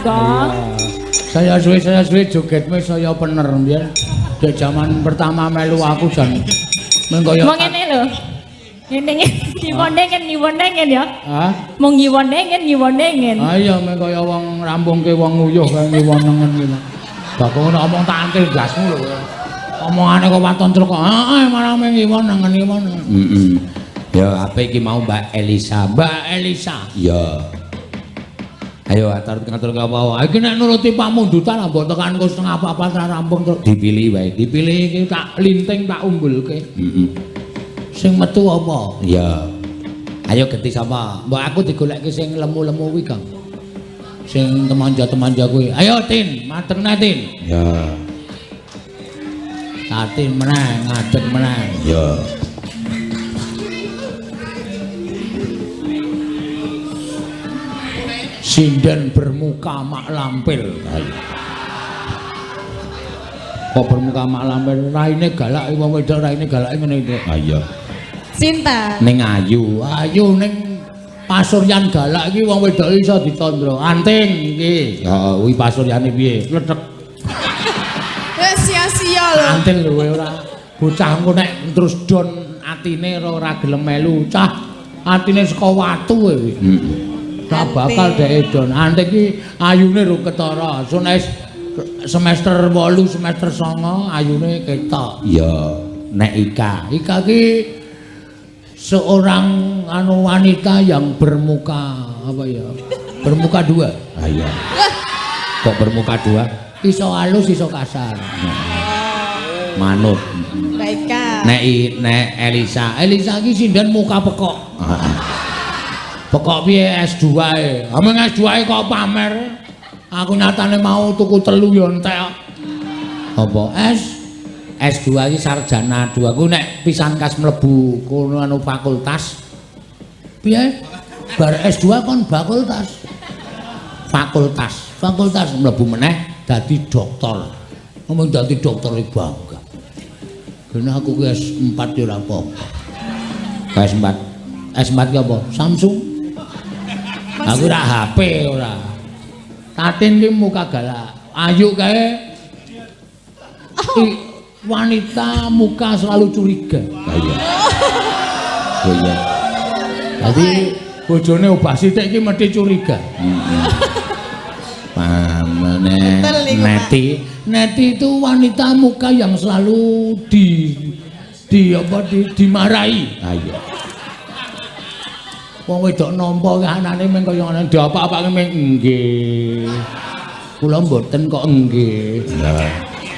bangga. Saya suwe jogetmu saya bener mbiyen. Dek zaman pertama melu aku jan mengko Wong ngene lho. Ngene ngiwonengen ya. Hah? Mung ngiwonengen. Ah iya mengko kaya wong rampungke wong nguyuh kaya ngiwonengen gitu. Bakon ngomong tak antil gasmu lho. Omongane kok waton truk kok. Heeh, malah ngiwonengen. Heeh. Ya apa iki mau Mbak Elisa? Ya. Ayo atur apa? Iki nek nuruti pamundutan mbok tekanku setengah papat ra rampung terus dipilih wae. Dipilih iki tak linting tak umbulke. Heeh. Sing metu apa? Ya. Ayo ganti sapa? Mbok aku digolekke sing lemu-lemu kuwi, Kang. Sing temanja kuwi. Ayo Tin, mateng Tin. Ya. Tatin menang, ngadeg menang. Ya. Sinden bermuka mak lampir. Kok bermuka mak lampir? Raine galak wong wedok raine galake ngene iki. Ha iya. Sinta. Ning ayu ning Pasuryan galak iki wong wedok iso ditandra. Anting iki. Heeh, kuwi pasuryane piye? Ledek. Wis sia-sia lho. Antil lho ora. Bocahku nek terus don atine ora gelem melu. Cah atine saka watu kowe. Heeh. Tak bakal dhek don. Antik iki ayune ro ketara. Semester 8, semester 9 ayune ketok. Iya, nek Ika ki seorang wanita yang bermuka apa ya? Bermuka dua. Ah iya. Kok bermuka dua? Iso halus, iso kasar. Manut. Baika. Nek Elisa ki sinden muka pekok. Pekok piye S2 e. Ameng S2 e kok pamer. Aku nyatane mau tuku 3 yo entek. Apa S2 iki sarjana 2. Ku nek pisan kas mlebu kono anu fakultas. Piye? Bar S2 kon fakultas. Fakultas mlebu meneh dadi dokter. Ngomong dadi dokter iki bangga. Kene aku ki S4 yo ora apa-apa. S4 ki apa? Samsung. Aku ora HP ora. Tatin ki muka galak. Ayu kae. Wanita muka selalu curiga. Iya. Oh iya. Dadi bojone obah sithik iki mesti curiga. Heeh. Pamane Neti itu wanita muka yang selalu dimarahi. Ayo. Wong wedok nampa anane meng kaya ngene diapa-apake meng nggih. Kula mboten kok nggih. Lah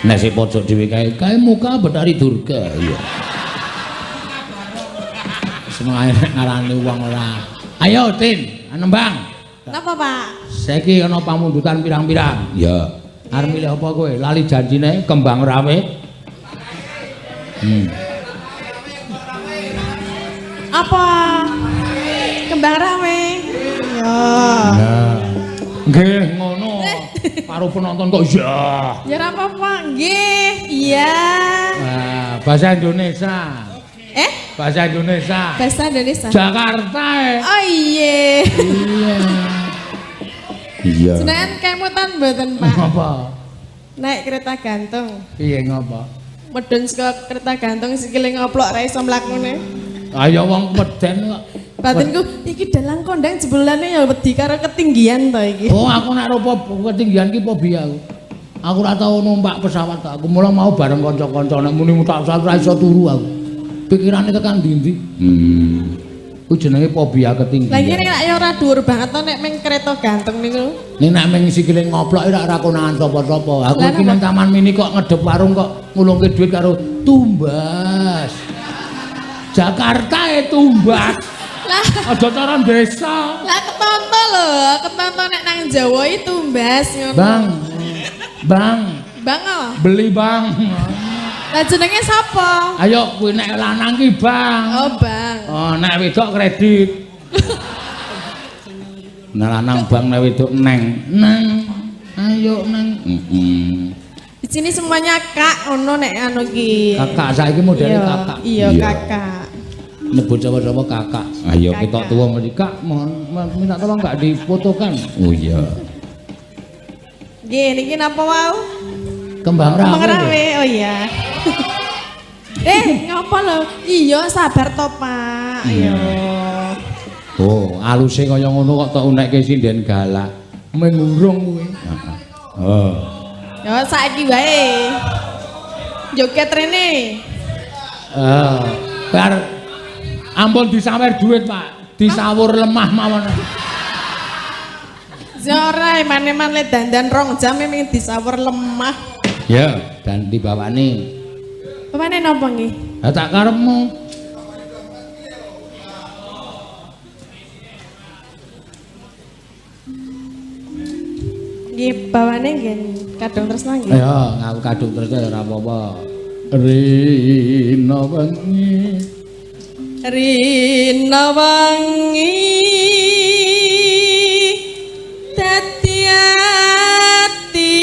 nek sing pojok dhewe kae muka Betari Durga. Iya. Semua ngarani wong ora. Ayo Tin, nembang. Napa, Pak? Saiki ana pamundutan pirang-pirang. Ya. Arep milih apa kowe? Lali janjine kembang rawe. Apa? Kembang rawe. Ya. Nggih, ngono. Karo penonton kok ya. Ya ora apa-apa, nggih. Iya. Nah, bahasa Indonesia. Bahasa Indonesia. Bahasa Indonesia. Jakarta. Oh iya. Iya. Iya. Jenengan kemutan mboten, Pak? Apa? Naik kereta gantung. Piye ngapa? Medun saka kereta gantung sikile ngoplok ra iso mlakune. Ayo wong meden kok. Batinku iki dalang kondang jebulane ya wedi karo ketinggian to iki. Oh, aku nek rupa ketinggian ki fobia aku. Aku ora tau numpak pesawat aku. Mula mau bareng kanca-kanca nek muni mutak pesawat ora iso turu aku. Pikirane tekan ndi-ndi. Ku jenenge fobia ketinggian. Lah iki nek ya ora dhuwur banget to nek meng kereta gantung niku. Nek nek meng sikile ngoplok ora konangan sapa-sapa. Aku iki nang Taman Mini kok ngedep warung kok ngulungke dhuwit karo tumbas. Jakarta tumbas. Lah aja cara desa. Lah ketonto lho, ketonto nek nang Jawa itu mbas ngono. Bang. Bang apa? Beli bang. Lah jenenge sapa? Ayo kuwi nek lanang ki Bang. Oh, Bang. Oh, nek wedok kredit. Nek lanang Bang, nek wedok Neng. Ayo Neng. Di sini semuanya Kak ono nek anu ki. Kakak saiki modele kakak. Iya, Kakak. Nyebut sapa-sapa kakak. Ayo kita tuwa mesti Kak, mohon minta tolong enggak difotokan. Oh iya. Nggih, niki napa wau? Kembang rawe. Oh iya. Ngapa lho? Iya, sabar to, Pak. Ayo. Oh, aluse kaya ngono kok tok unekke sinden galak. Mengurung kuwi. Oh. Ya saiki wae. Joget rene. Bar ampun disawer duit, Pak. Disawur lemah mawon. Ora eman-eman le dandan 2 jam ming disawur lemah. Ya, dan dibawani. Pemane napa nggih? Ha tak karepmu. Nggih, bawane nggih kadung tresna nggih. Ya, ngaku kadung terus ora apa-apa. Rina wengi. Rina wangi dadi ati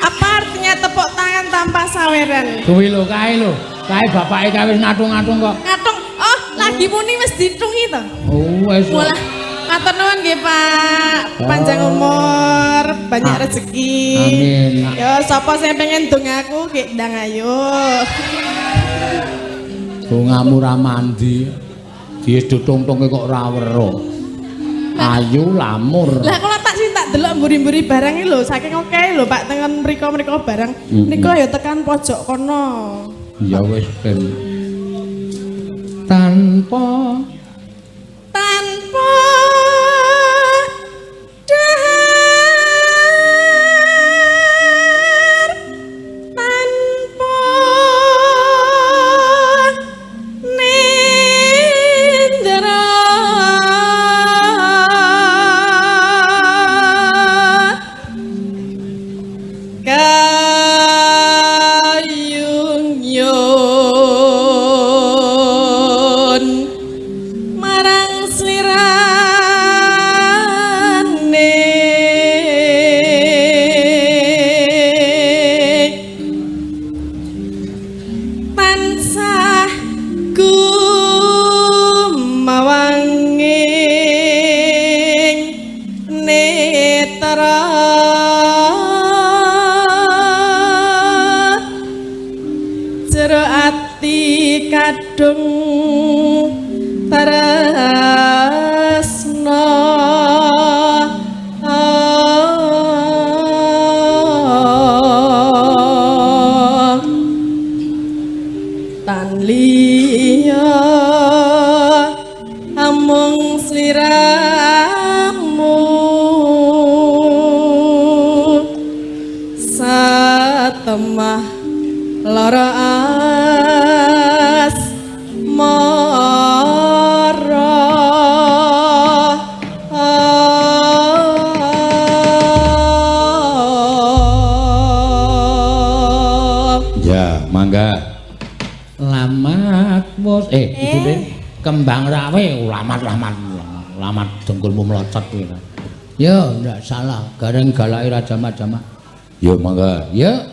apa artinya tepuk tangan tanpa saweran? Kuwi lho kae lho. Kae bapake kae wis ngatung-ngatung kok. Ngatung. Oh, lagi muni wis ditungi to. Oh, wis. Mulah. Matur nuwun nggih, Pak. Panjang umur, banyak rezeki. Amin. Yo, sapa sing pengen dongaku nggih ndang ayo. Dongamu ra mandi. Dies ditungtunge kok ora weruh. Ayu lamur. Lah kula tak sing tak delok mburi-mburi barang iki lho, saking akeh lho Pak tengen mriko-mriko barang. Niku ya tekan pojok kono. Ya wis ben. Tanpa kembang rawe lamat dengkulmu melocot kuwi. Ya, ndak salah. Gareng galake ra jamak-jamak. Ya, mangga. Ya.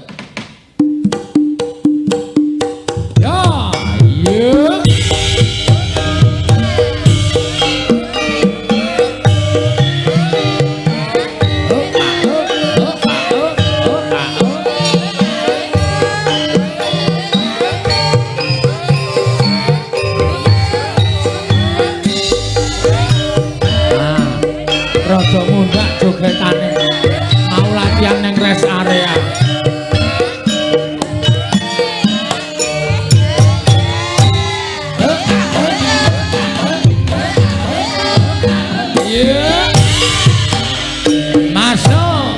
Ya, ya. Rada mundak jogetane. Mau latihan ning rest area. Yeah. Masuk.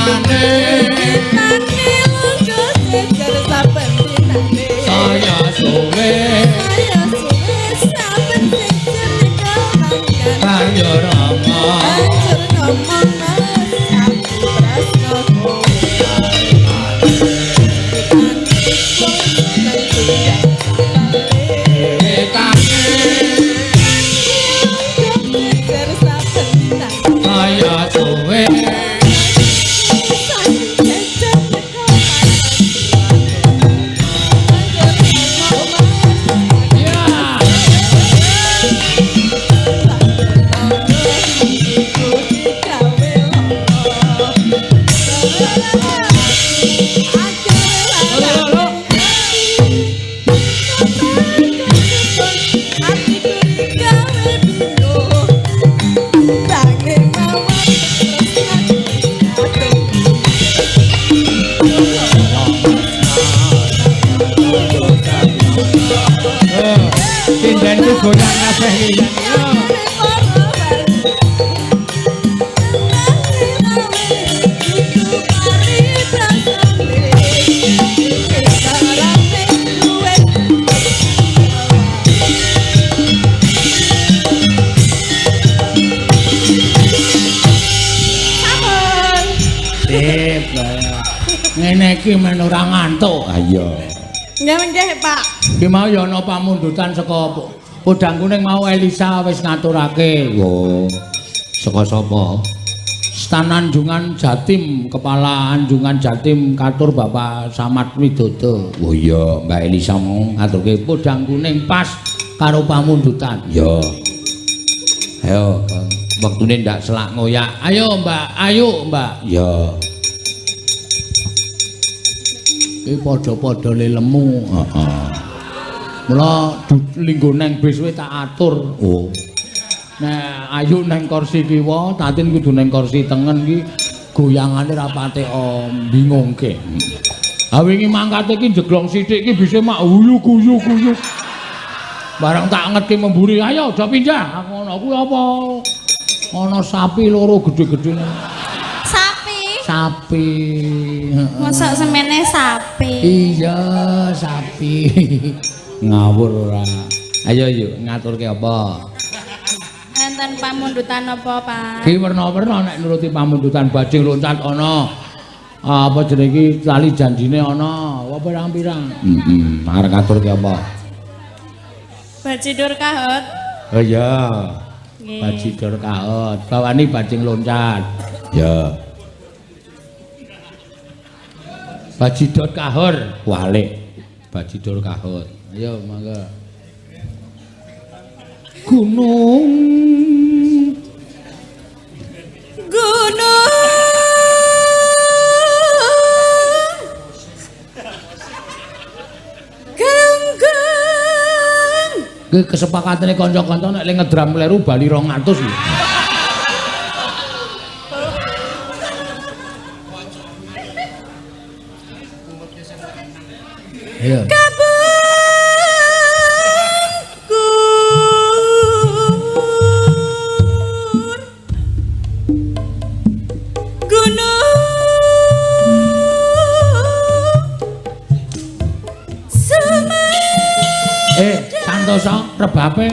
dinane Nane lunga sejar saben dinane saya suwe Saya suwe saben sejar kemangan banjur ngomong Banjur ngomong aku prasno saya suwe sindenku goyang kabeh iki. Sip, ngene iki men ora ngantuk. Ha iya. Nggih, Pak. Ki mau ya ana pamundutan saka Podang Kuning mau Elisa wis ngaturake. Oh. Saka sapa? Stan Anjungan Jatim, Kepala Anjungan Jatim katur Bapak Samad Widodo. Oh iya, Mbak Elisa mau Ngaturke Podang Kuning pas karo pamundutan. ya. Ayo, wektune ndak selak ngoyak. Ayo Mbak, ayo Mbak. Ya. Iki padha-padha lelemu. Heeh. Mula linggo neng bis wis tak atur. Oh. Nah, ayo neng kursi kiwa, tatin kudu neng kursi tengen iki goyangane ra pate bingungke. Ha wingi mangkate iki jeglong sithik iki bisa mak guyu. Barang tak ngerti memburi, ayo aja pindah. Ngono kuwi apa? Ana sapi loro gedhe-gedhe. Sapi. Mosok semene sapi. Iya, sapi. Ngawur ora. Ayo yuk ngaturke apa? Enten pamundutan apa, Pak? Ki werna-werna nek nuruti pamundutan bajing loncat ana. Apa jenenge iki tali janjine ana. Apa pirang-pirang? Heeh. Arep ngaturke apa? Bajidur kahot. Oh iya. Nggih. Bajidor kaot. Bawani bajing loncat. Ya. Bajidor kahor. Walik. Bajidor kahot. Ayo mangga. Gunung Ki kesepakatane kanca-kanca nek le ngedram kleru bali 200 lho. Ayo. Santosa rebape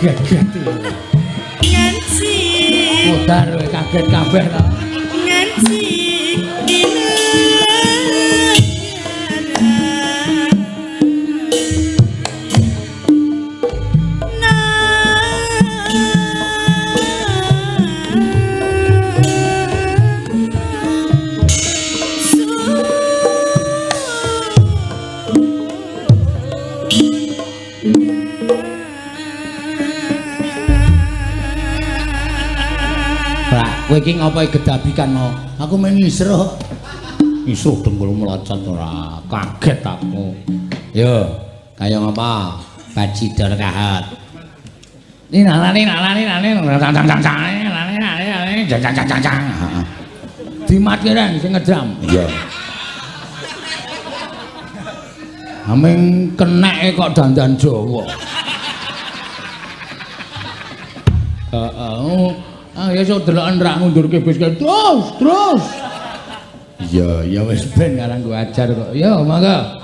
kaget. Nganci Mudar kowe kaget kabeh to. nganci Kowe iki ngopo gedabikan no? Aku men ngisruh. Ngisruh dengkul melocot ora. Kaget aku. Yo, kaya ngapa? Bacidor kahat. Ini nalani. Jang. Dimatiran sing ngedram. Iya. Ameng keneke kok dandan Jawa. Ya sok deloken rak ngundurke bis terus. Ya wis ben ngarang ku ajar kok. Ya mangga.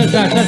Dasar.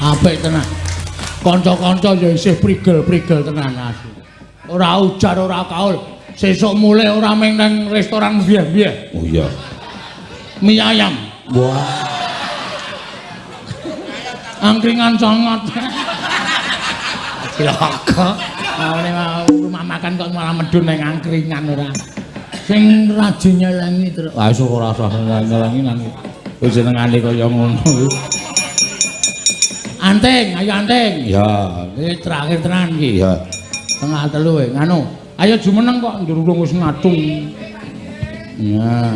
Apik tenan. Kanca-kanca ya isih prigel-prigel tenan asli. Ora ujar ora kaul. Sesuk mulai ora meng nang restoran bieh-bieh. Oh iya. Mie ayam. Wah. Angkringan sangat. Cilaka. Rumah makan kok malah medun nang angkringan ora. Sing rajin nyelengi terus. Wah iso ora usah nyelengi nang. Wis jenengane kaya ngono. Anting, ayo anting. Ya, iki terakhir tenan iki. ya. Tengah telu nganu. Ayo jumeneng kok ndurung wis ngatung. Ya.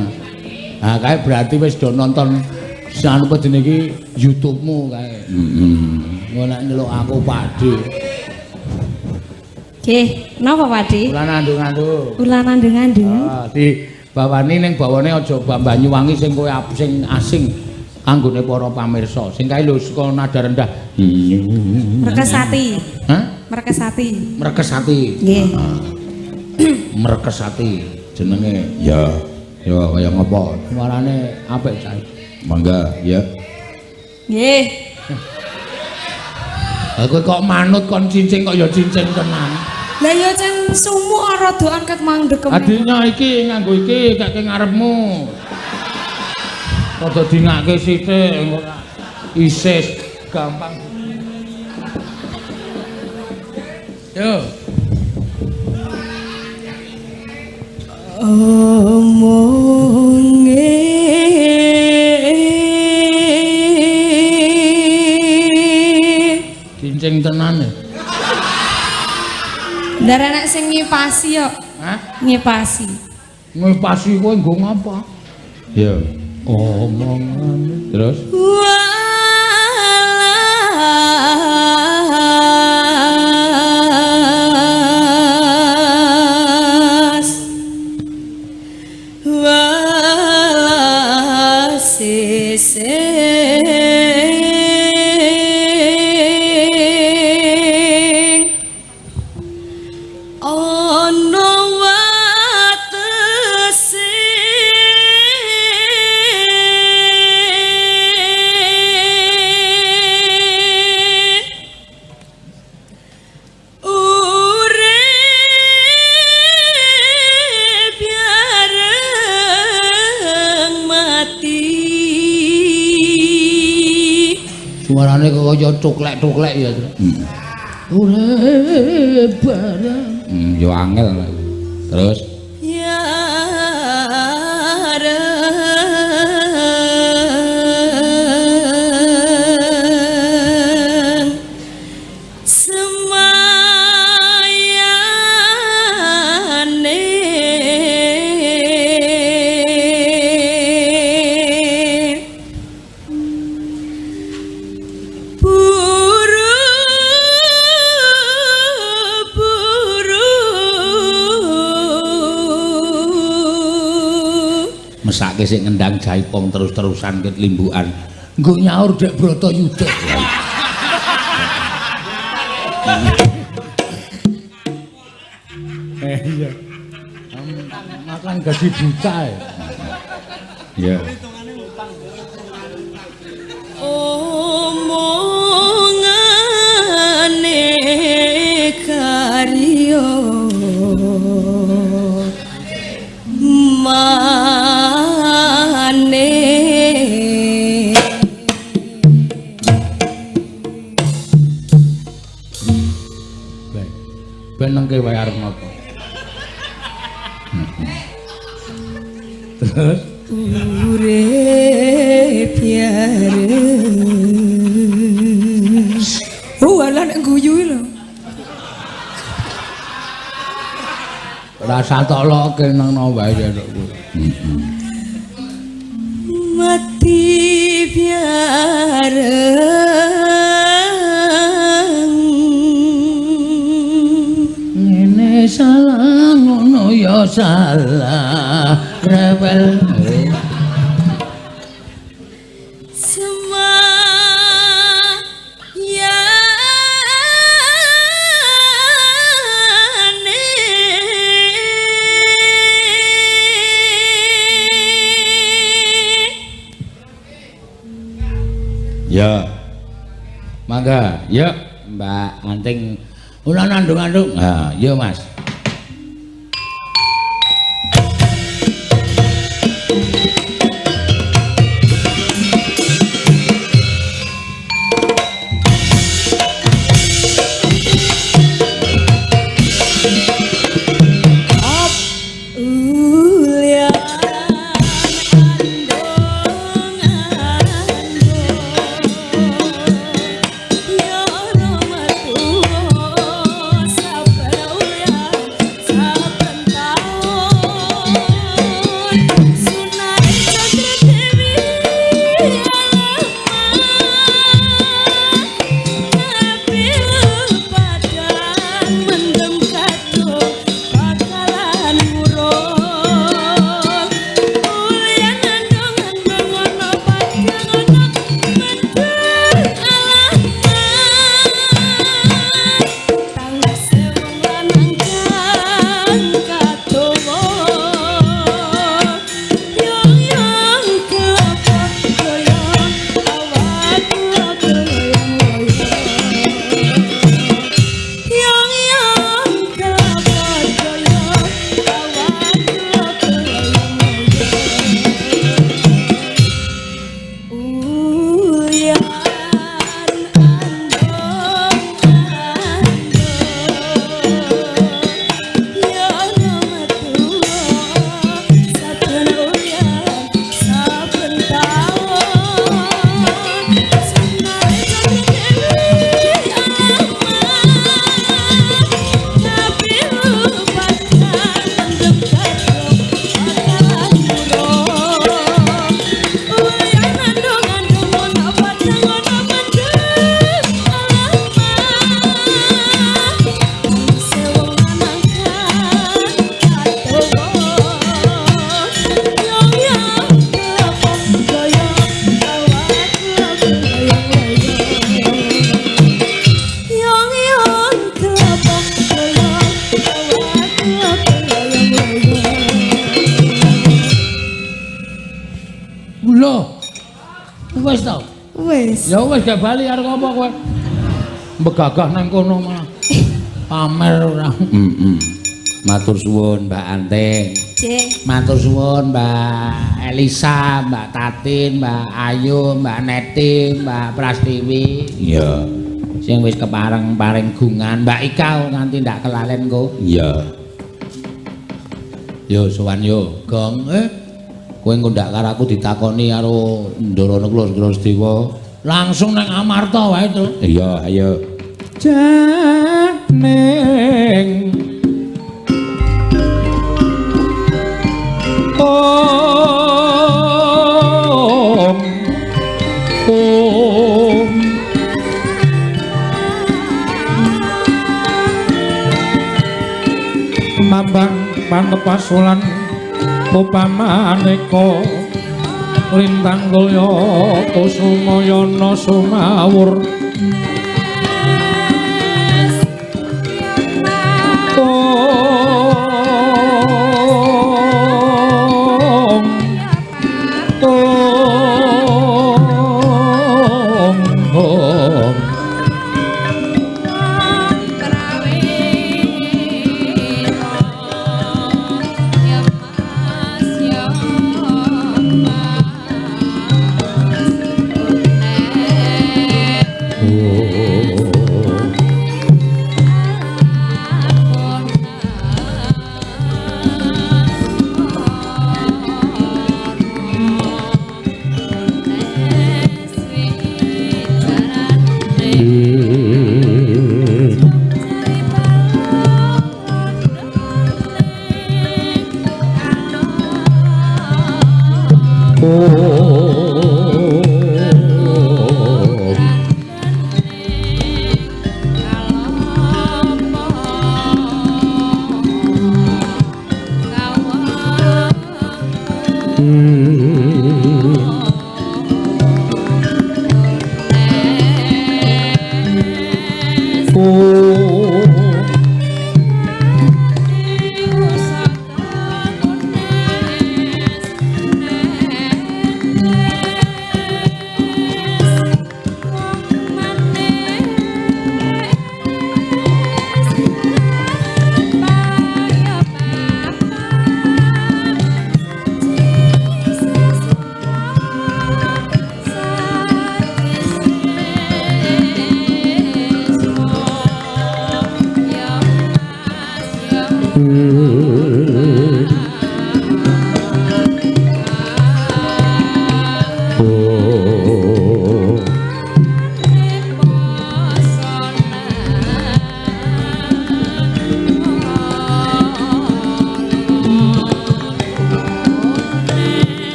Nah, kae berarti wis do nonton sanu pedene iki YouTube-mu kae. Ngono ndelok aku Pakde. Nggih, napa Pakde? Kula nandung-nandung. Kula nandung-nandung. Ah, di bawani ning bawane aja Banyuwangi sing kowe sing asing. Anggone para pamirsa sing kae lho saka nada rendah. Merkesati. Hah? Merkesati. Merkesati. Nggih. Merkesati jenenge. Ya. Ya kaya ngopo? Suarane apik cah. Mangga, ya. Nggih. Aku kok manut kon cincin kok ya cincin tenan. Lah ya cen sumuk rada angkat mandek. Adinya iki nganggo iki kake ngarepmu. Rada dingake sithik ora isis gampang. Yo. omonge cincing tenan ya. Ndar anak sing ngipasi yo. Hah? Ngipasi. Ngipasi kowe nggo ngapa? Ya, omongan. Terus? Suarane kok kaya cuklek-cuklek ya. Urip bareng. Yo angel. Terus ya mesake sik ngendang jaipong terus-terusan ket limbukan. Nggo nyaur dek Bratayuda. Iya. Makan gaji buta ya. Iya. Omongane karyo mane ben nengke wae arep napa. Terus urip yareng alah nek guyu lho rasa tok loke nang wae ya kowe. mati biareng ngene salah ngono ya salah rewel ya. Mangga, yuk Mbak Anting ulah nandung-andung. Nah, yuk Mas. Ya wis. Ya wis gak bali arep apa kowe? Begagah nang kono malah. Pamer ora. Matur suwun Mbak Anting. Nggih. Matur suwun Mbak Elisa, Mbak Tatin, Mbak Ayu, Mbak Neti, Mbak Prastiwi. Iya. Sing wis kepareng-pareng gungan, Mbak Ika nganti ndak kelalen kok. Iya. Yo sowan yo, Gong. Kowe engko ndak karo aku ditakoni karo Ndorono Klasdewa. Langsung nang Amarta wae, Tru. Iya, ayo. Janeng Om Mambang pantepasulan upamaneka lintang kulya kusumayana sumawur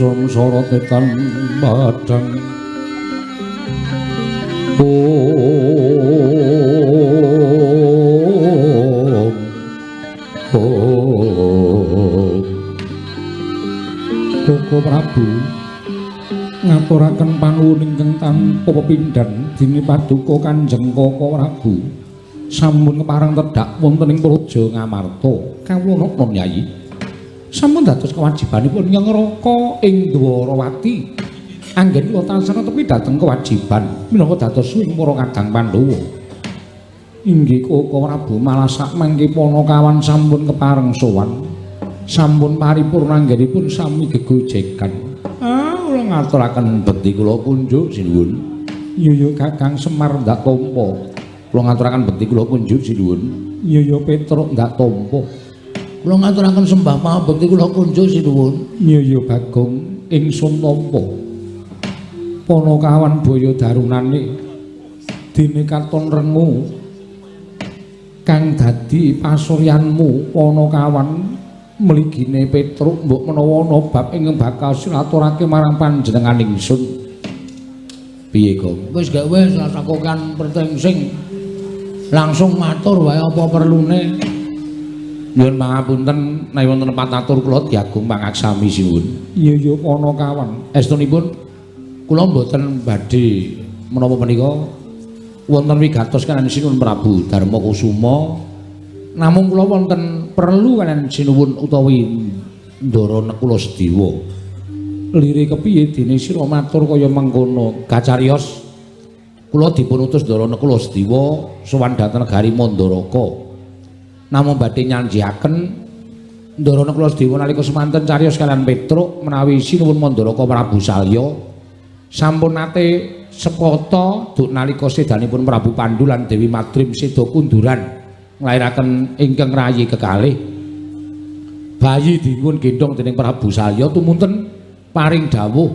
Samsara tekan padang Koko Prabu ngaturaken panuwun ingkang tanpa pepindhan dene paduka Kanjeng Koko Prabu sampun kepareng tedhak wonten ing Praja Ngamarta kawula napa Nyai sampun dados kewajibanipun Nyang Raka ing Dwarawati anggen kula tansah tepi dhateng kewajiban minangka dados swing para Kadang Pandhawa Inggih Koko Prabu Malasak mangke Panakawan sampun kepareng sowan. Sampun paripurna anggenipun sami gegojekan. Kula ngaturaken bekti kula kunjuk sinuwun. Iya Kakang Semar ndak tampa. Kula ngaturaken bekti kula kunjuk sinuwun. Iya Petruk ndak tampa. Kula ngaturaken sembah pangabekti kula kunjuk sinuwun. Iya Bagong ingsun tampa. Panakawan Baya Darunane dene katon rengu kang dadi pasuryanmu Panakawan mligine Petruk mbok menawa ana bab ingkang bakal silaturahmi marang panjenengan ingsun. Piye, Gong? Wis gak wis sasakokan pertengsing. Langsung matur wae apa perlune. Nyuwun pangapunten menawi wonten patatur kula diagung pangaksami sinuwun. Iya Panakawan. Estunipun kula mboten badhe menapa menika wonten wigatos kaliyan sinuwun Prabu Darmakusuma. Namung kula wonten perlu kaliyan sinuwun utawi Ndara Nekula Sedewa. Lire kepiye dene sira matur kaya mengkono? Gacarios kula dipun utus Ndara Nekula Sedewa sowan dhateng negari Mandaraka. Namung badhe nyanjiaken Ndara Nekula Sedewa nalika semanten cariyos kaliyan Petruk menawi sinuwun Mandaraka Prabu Salya sampun nate sepata duk nalika sedanipun Prabu Pandhu lan Dewi Madrim seda kunduran nglairaken ingkang rayi kekalih bayi dipun gendhong dening Prabu Salya tumunten paring dawuh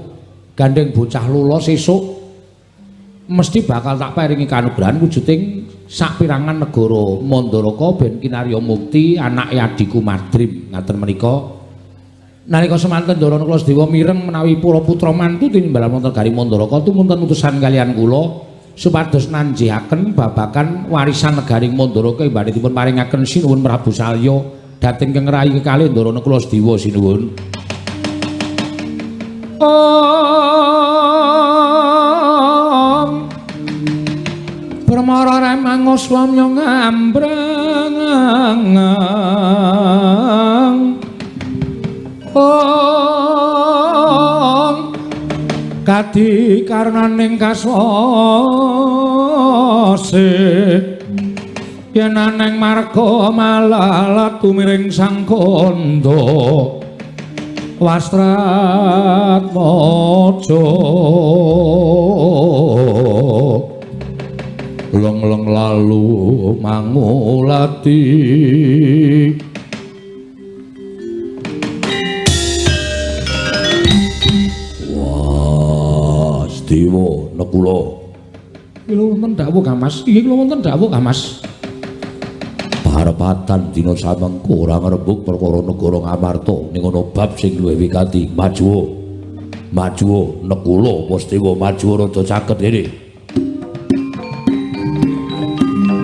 gandeng bocah lula sesuk mesti bakal tak paringi kanugrahan wujuding sapirangan negara Mandaraka ben kinarya mukti anake adiku Madrim ngaten menika. Nalika semanten Ndara Nekula Sedewa mireng menawi para putra mantu tinimbalan wonten negari Mandaraka tumunten utusan kaliyan kula supados nanjihaken babagan warisan negari Mandaraka badhe dipun paringaken sinuwun Prabu Salya dhateng keng rayi kekalih Ndara Nekula Sedewa sinuwun. Om Pramara remang swamya ngambrang Om kadi karnaning kasose yen aneng marga malalat tumiring sang kandha wastrat mojo leng-leng lalu mangulati Dewa Nekula. Iki lho wonten dawuh Kang Mas. Iki lho wonten dawuh Kang Mas. Parepatan dina samengko ora ngrembug perkara negara Ngamarta ning ana bab sing luwih wigati. Maju. Maju Nekula Postewa maju rada caket dene.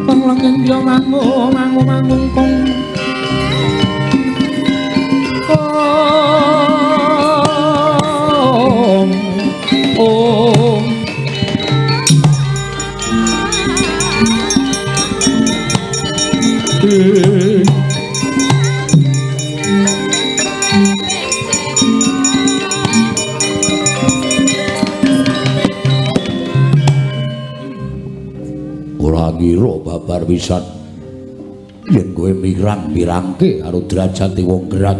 Panglenging yo mangu kong. Om ora ngira babar pisan yen kowe mirang-mirangke karo derajate wong gerak.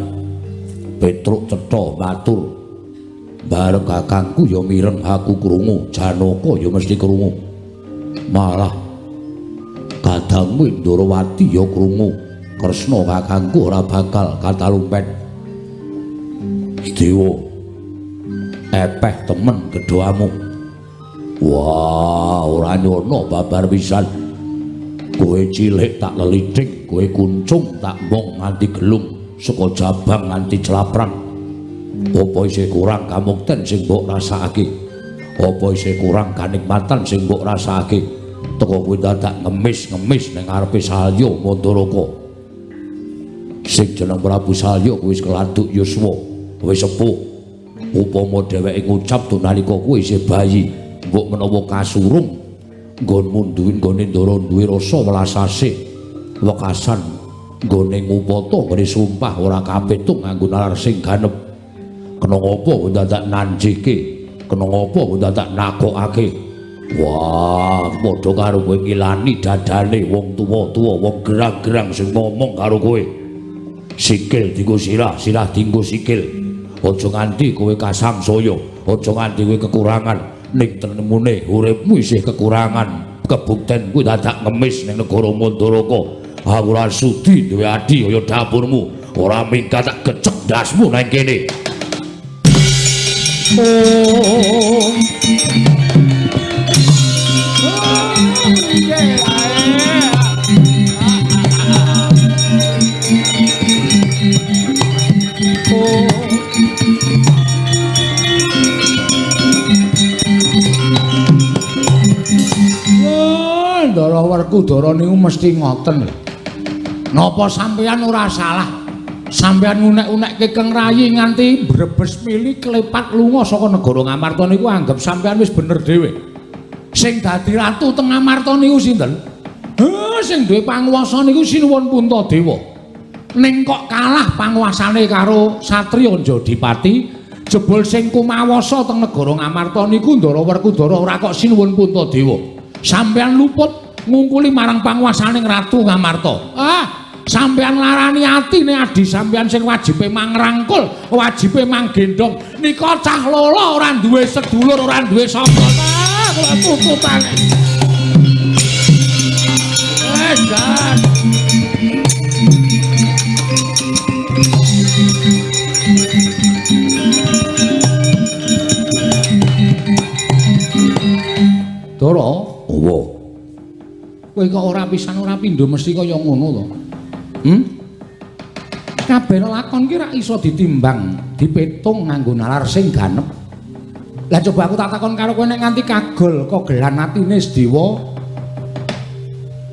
Petruk cetha matur bareng kakangku ya mireng aku krungu, Janaka ya mesti krungu. Malah kadangmu Ndarawati ya krungu. Kresna kakangku ora bakal katalumpen. Dewa epeh temen kedhoamu. Wah, ora nyono babar pisan. Kowe cilik tak lelitik, kowe kuncung tak mbong nganti gelung, saka jabang nganti celaprang. Apa isih kurang kamukten sing mbok rasakake? Apa isih kurang kanikmatan sing mbok rasakake? Teko kowe dadak ngemis-ngemis ning ngarepe Salya Mandaraka. Sing jeneng Prabu Salya kuwi wis keladuk yuswa, wis sepuh. Upama dheweke ngucap to nalika kowe isih bayi, mbok menawa kasurung nggonmu duwe nggone ndara duwe rasa welas asih. Wekasan nggone ngupata ngene sumpah ora kapetung nganggo nalar sing ganep. Kena ngapa dadak nanjike? Kena ngapa dadak nakokake? Wah, padha karo kowe ngilani dadane wong tuwa-tuwa, wong gerang-gerang sing ngomong karo kowe. Sikil dienggo sirah, sirah dienggo sikil. Aja nganti kowe kasangsaya, aja nganti kowe kekurangan. Ning tenemune uripmu isih kekurangan. Kebukten kuwi dadak ngemis ning negara Mandalaka. Aku ora sudi duwe adi kaya dapurmu. Ora minggat tak gecek dasmu nang kene. Ndara Werkudara niku mesti ngoten. Napa sampeyan ora salah? Sampeyan ngunek-unekke Keng Rayi nganti brebes mili klepat lunga saka negara Ngamarta niku anggap sampeyan wis bener dhewe. Sing dadi ratu teng Ngamarta niku sinten? Sing duwe panguwasa niku Sinuwun Puntadewa. Ning kok kalah panguwasane karo Satriya Jodipati, jebul sing kumawasa teng negara Ngamarta niku Ndara Werkudara ora kok Sinuwun Puntadewa. Sampeyan luput ngungkuli marang panguwasaning Ratu Ngamarta. Sampeyan larani atine adi sampeyan sing wajibe mangrangkul, wajibe manggendong. Nika cah lolo ora duwe sedulur, ora duwe sapa. Kula tututane. Jan. Dara, apa? Kowe kok ora pisan ora pindho mesti kaya ngono to. Kabeh lakon ki ra iso ditimbang, dipetung nganggo nalar sing ganep. Lah coba aku tak takon karo kowe nek nganti kagol kogelan atine Sedewa,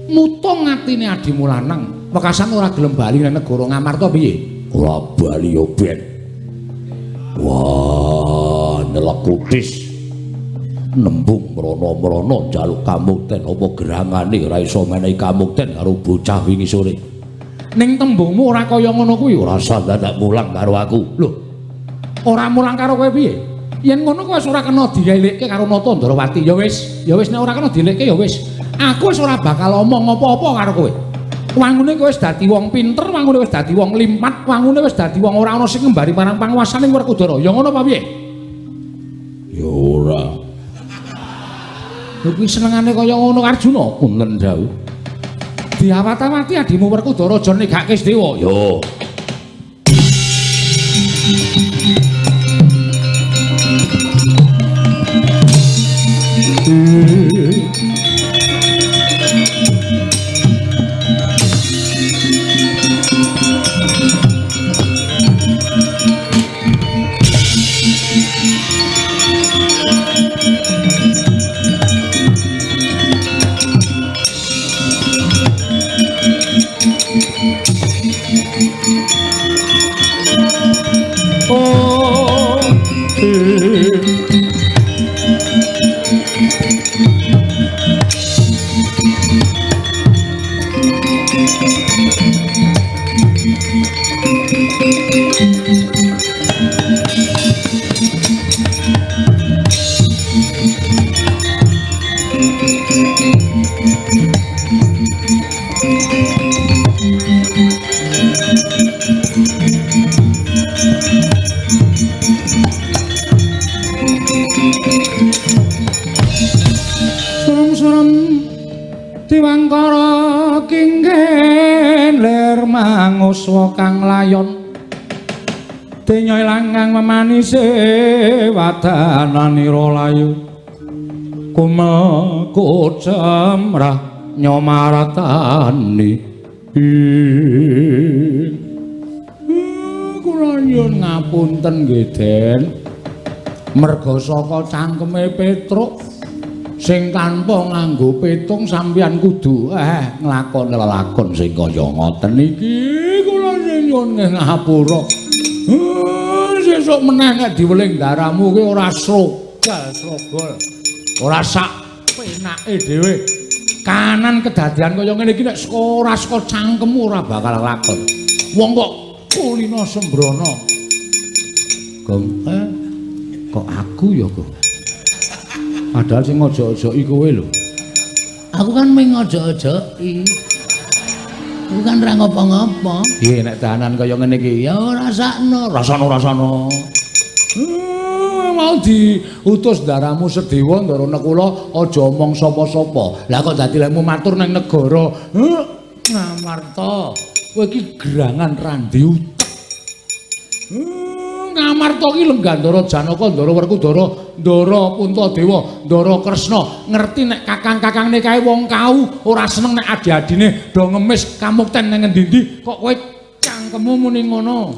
mutung atine adimu lanang, wekasan ora gelem bali nang negara Ngamarta piye? Ora bali yo ben. Wah, nelekutis. Nembung mrono-mrono njaluk kamukten apa gerangane ora iso menehi kamukten karo bocah wingi sore. Ning tembungmu ora kaya ngono kuwi. Ora usah dadak mulang karo aku. Lho. Ora mulang karo kowe piye? Yen ngono kowe wis ora kena dielekke karo Nata Ndrawati. Ya wis nek ora kena dielekke ya wis. Aku wis ora bakal omong apa-apa karo kowe. Wangune kowe wis dadi wong pinter, wangune wis dadi wong limat, wangune wis dadi wong ora ana sing ngembari marang panguwasaning Werkudara. Ya ngono apa piye? Ya ora. Lho kuwi senengane kaya ngono Arjuna. Punten dawuh. Diawat-awati adimu Werkudara aja negake Sedewa. Yo. Diwangkara kinggen ler manguswa kang layon denya ilangang memanise wadananira layu kumeko jamrah nyomaratani kula nyuwun ngapunten nggih Den merga saka cangkeme Petruk sing tanpa nganggo petung sampeyan kudu nglakoni lelakon sing kaya ngoten iki kula nyuwun ngapura. Sesuk meneh nek diweling daramu ki ora srogol. Ora sak penake dhewe. Kanan kedadian kaya ngene iki nek ora saka cangkemmu ora bakal lakon. Wong kok kulina sembrono. Gong, kok aku ya, Gong? Padahal sing ojo-ojoki kowe lho. Aku kan ming ojo-ojoki. Aku kan ra ngopo-ngopo. Piye nek dahanan kaya ngene iki? Ya ora sakno, Rasana. Mau diutus daramu Sedewa ndara Nekula aja omong sapa-sapa. Lah kok dadi lemu matur nang negara. Ngamarta, kowe iki gerangan randi utek. Ngamarta ki Lenggandara Janaka, Ndara Werkudara, Ndara Puntadewa, Ndara Kresna ngerti nek kakang-kakangne kae wong kau ora seneng nek adi-adine do ngemis kamukten nang endi-endi kok kowe cangkemmu muni ngono.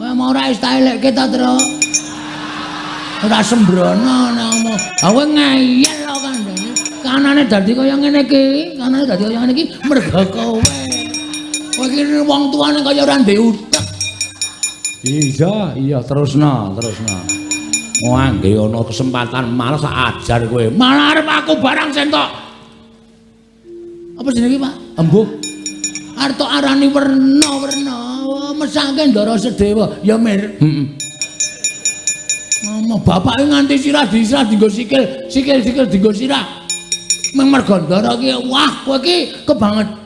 kowe mau ora wis tak elekke ta, Tru? Ora sembrono namo. Kowe ngeyel kok kandhane. Kanane dadi kaya ngene iki, kanane dadi kaya ngene iki mergo kowe. Kowe iki wong tuane kaya ora ndek utek. Iya, terusna. Wah, nggih ana kesempatan malah sak ajar kowe. Malah arep aku barang sentok. Apa jenenge, Pak? Embuh. Arep tok arani werna-werna. Mesake Ndara Sedewa, ya mir. Heeh. Ngomong bapak nganti sirah dienggo sikil dienggo sirah. Meng mergo Ndara ki wah kowe ki kebangetan.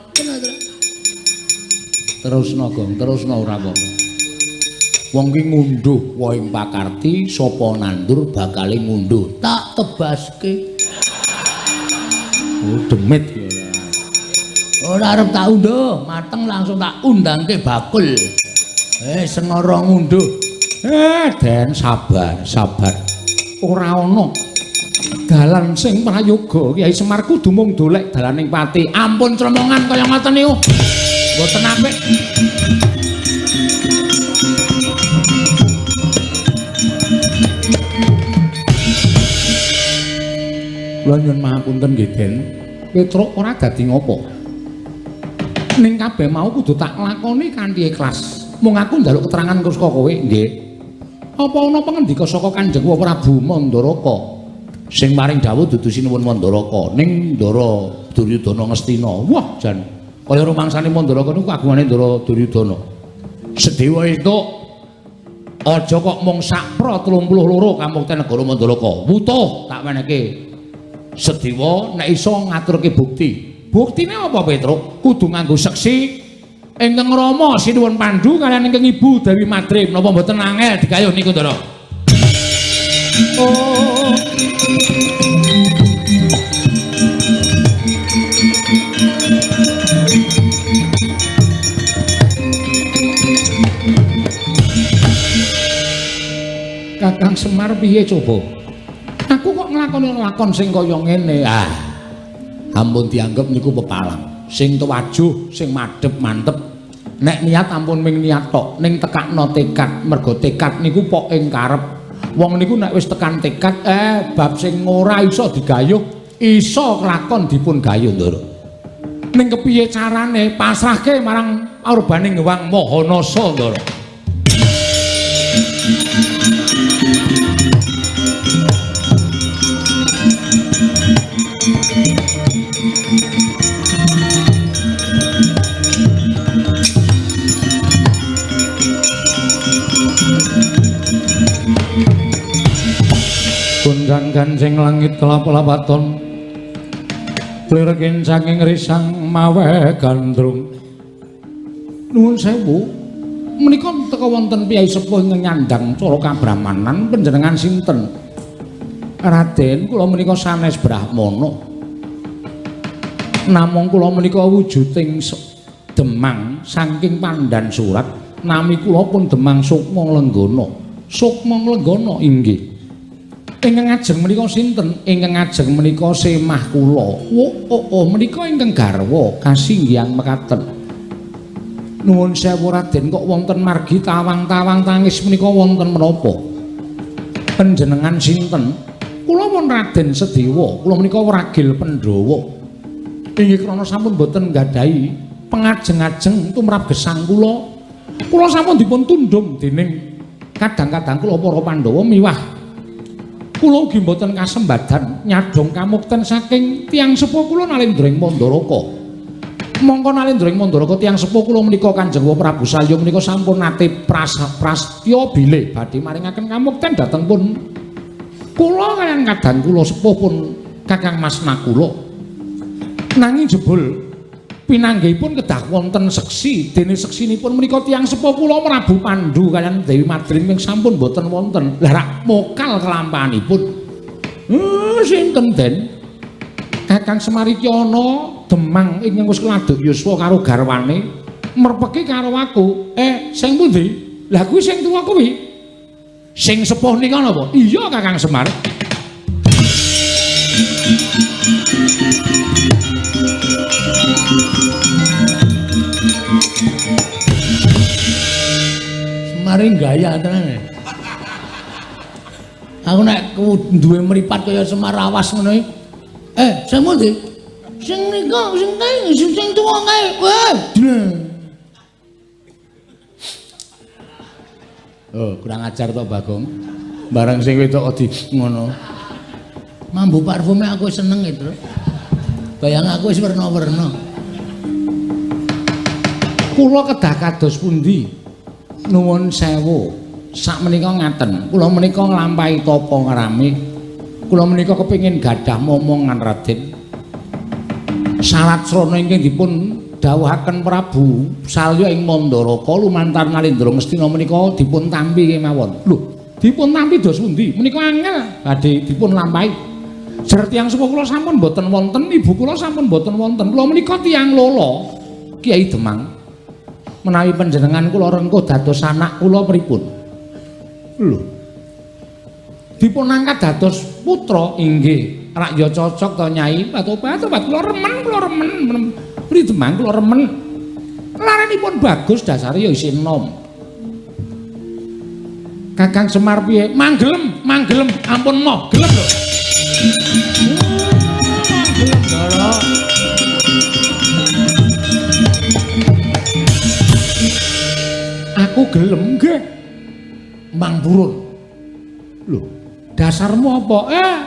Terusna, Gong, terusna ora apa-apa. Wong ki ngunduh wohing pakarti sapa nandur bakale ngunduh Tak tebaske. Oh demit ya. Ora arep tak unduh, mateng langsung tak undangke bakul. Senara ngunduh. Den sabar. Ora ana dalan sing prayoga Kyai Semar kudu mung dolek dalaning pati. Ampun tremongan kaya ngoten niku. Mboten apik. Kula nyuwun mahapunten nggih, Den. Petruk ora dadi ngopo. Ning kabeh mau kudu tak lakoni kanthi ikhlas. Mung aku njaluk keterangan saka kowe, nggih. Apa ana pangendika saka Kanjeng Prabu Mandaraka sing maring dawuh dudu sinuwun Mandaraka ning Ndara Duryudana Ngastina. Wah, jan kaya rumangsane Mandaraka niku kagungane Ndara Duryudana. Sedewa itu aja kok mung sakpra 32 kamukten negara Mandaraka. Wutuh tak wenehke. Sedewa nek iso ngaturke bukti. Buktine apa, Petruk? Kudu nganggo seksi ingkang Rama Sinuwun Pandhu kaliyan ingkang Ibu Dewi Madrim. Napa mboten angel digayuh niku, Ndara? Oh. Kakang Semar piye coba? Aku kok nglakoni lakon sing kaya ngene. Ampun dianggep niku pepalang. Sing tuwajuh, sing madhep mantep. Nek niat ampun ming niat tok, ning tekakno tekad. Mergo tekad niku pok ing karep. Wong niku nek wis tekan tekad, bab sing ora iso digayuh, iso kelakon dipun gayuh, Ndara. Ning kepiye carane pasrahke marang Aurbane Gewang Mahanasa, Ndara. Gunjang gancing langit kelap-lapaton lirkin saking risang mawe gandrung. Nuwun sewu menika teka wonten piyai sepuh ingkang nyandang cara kabrahmanan panjenengan sinten? Raden, kula menika sanes Brahmana. Namung kula menika wujuding Demang saking Pandan Surat. Nami kula pun Demang Sukma Lenggana. Sukma Lenggana inggih. Ingkang ajeng menika sinten? Ingkang ajeng menika semah kula. Oh, menika ingkang garwa kasinggihan mekaten. Nuwun sewu Raden, kok wonten margi tawang-tawang tangis menika wonten menapa? Panjenengan sinten? Kula pun Raden Sedewa, kula menika Wragil Pandhawa. Inggih krana sampun boten nggadahi pengajeng-ajeng tumrap gesang kula. Kula sampun dipun tundhung dening kadang-kadang kula para Pandhawa miwah kula ugi mboten kasembadan nyadhong kamukten saking tiyang sepuh kula Nalendring Mandaraka. Mongko Nalendring Mandaraka tiyang sepuh kula menika Kanjeng Prabu Salya menika sampun nate prastya bilih badhe maringaken kamukten dhateng pun Kula kaliyan kadang kula sepuh pun Kakang Mas Nakula. Nanging jebul pinanggihipun kedah wonten seksi, dene seksinipun menika tiyang sepuh kula Prabu Pandhu kaliyan Dewi Madrim ing sampun boten wonten. Lah rak mokal kelampahanipun. Sinten den? Kakang Semarityana Demang ingkang wis keladuk yuswa karo garwane merpeki karo aku. Sing pundi? Lah kuwi sing tuwa kuwi. Sing sepuh nika napa? Iya Kakang Semar. Semare gaya tenan. Aku nek duwe mripat kaya Semar awas ngono iki. Sing pundi? Sing nika, sing tuwa kae. Kurang ajar to Bagong. Barang sing wedok di ngono. Mambu parfume aku seneng itu. Bayang aku wis werna-werna. Kula kedah kados pundi? Nuwun sewu. Sakmenika ngaten. Kula menika nglampahi tapa ngrami. Kula menika kepengin gadah momongan Raden. Syarat srana ingkang dipun dawuhaken Prabu Salya ing Mandaraka lumantar Nalendra Ngastina menika dipun tampi kemawon. Lho, dipun tampi dos pundi? Menika angel badhe dipun lampahi. Jer tiyang sepuh kula sampun boten wonten, ibu kula sampun boten wonten. Kula menika tiyang lolo Kiai Demang. Menawi panjenengan kula rengkuh dados anak kula pripun? Lho. Dipun angkat dados putra inggih. Rak ya cocok to Nyai. Patobat kula remen. Pri Demang kula remen. Larenipun bagus dasare ya isih enom. Kakang Semar piye? Manggelem, ampun moh, gelem lho. Aku gelem nggih. Mang Purun. Lho, dasarmu apa?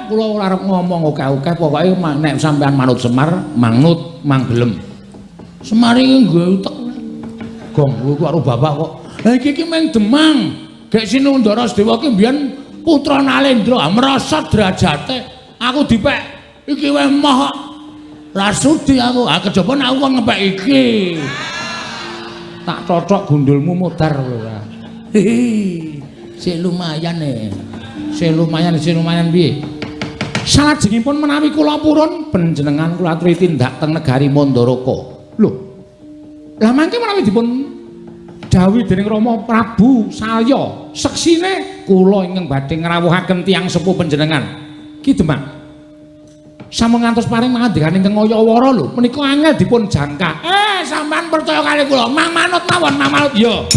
Kula ora arep ngomong oke-oke, pokoke nek sampean manut Semar, manut, manggelem. Semar iki nggo utek. Gong, kuwi karo bapak kok. Lah iki meng Demang. Gek Sinundara Sedewa ki mbiyen putra Nalendra, merosot derajate. Aku dipek iki wae moh. Ra sudi aku. Kejaba aku kok ngepek iki. Tak cocok gundulmu mudar ora. Sik lumayan Sik lumayan piye? Salajengipun menawi kula purun panjenengan kula aturi tindak teng negari Mandaraka. Lho. Lah mangke menawi dipun dawuh dening Rama Prabu Salya, seksine kula ingkang badhe ngrawuhaken tiyang sepuh panjenengan. Ki Demang. Sampun ngantos paring mangandikan ingkang ngayawara lho, menika angel dipun jangka. Sampean percaya kali kula, mang manut mawon, mang manut. Yo.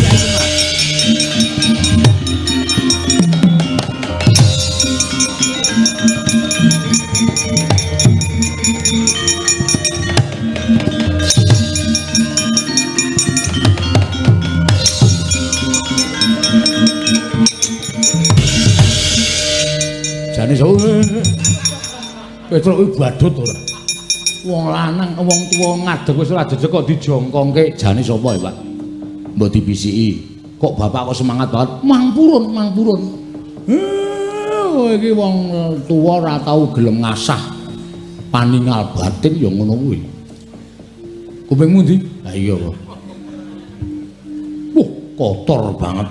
Jane Petruk kuwi badut ora. Wong lanang, wong tuwa ngadeg wis ora jejeg kok dijongkongke. Jane sapa ya, Pak? Mbok dibisiki. Kok bapak kok semangat banget? Mang Purun. Iki wong tuwa ora tau gelem ngasah paningal batin ya ngono kuwi. Kupingmu ndi? Lah iya kok. Kotor banget.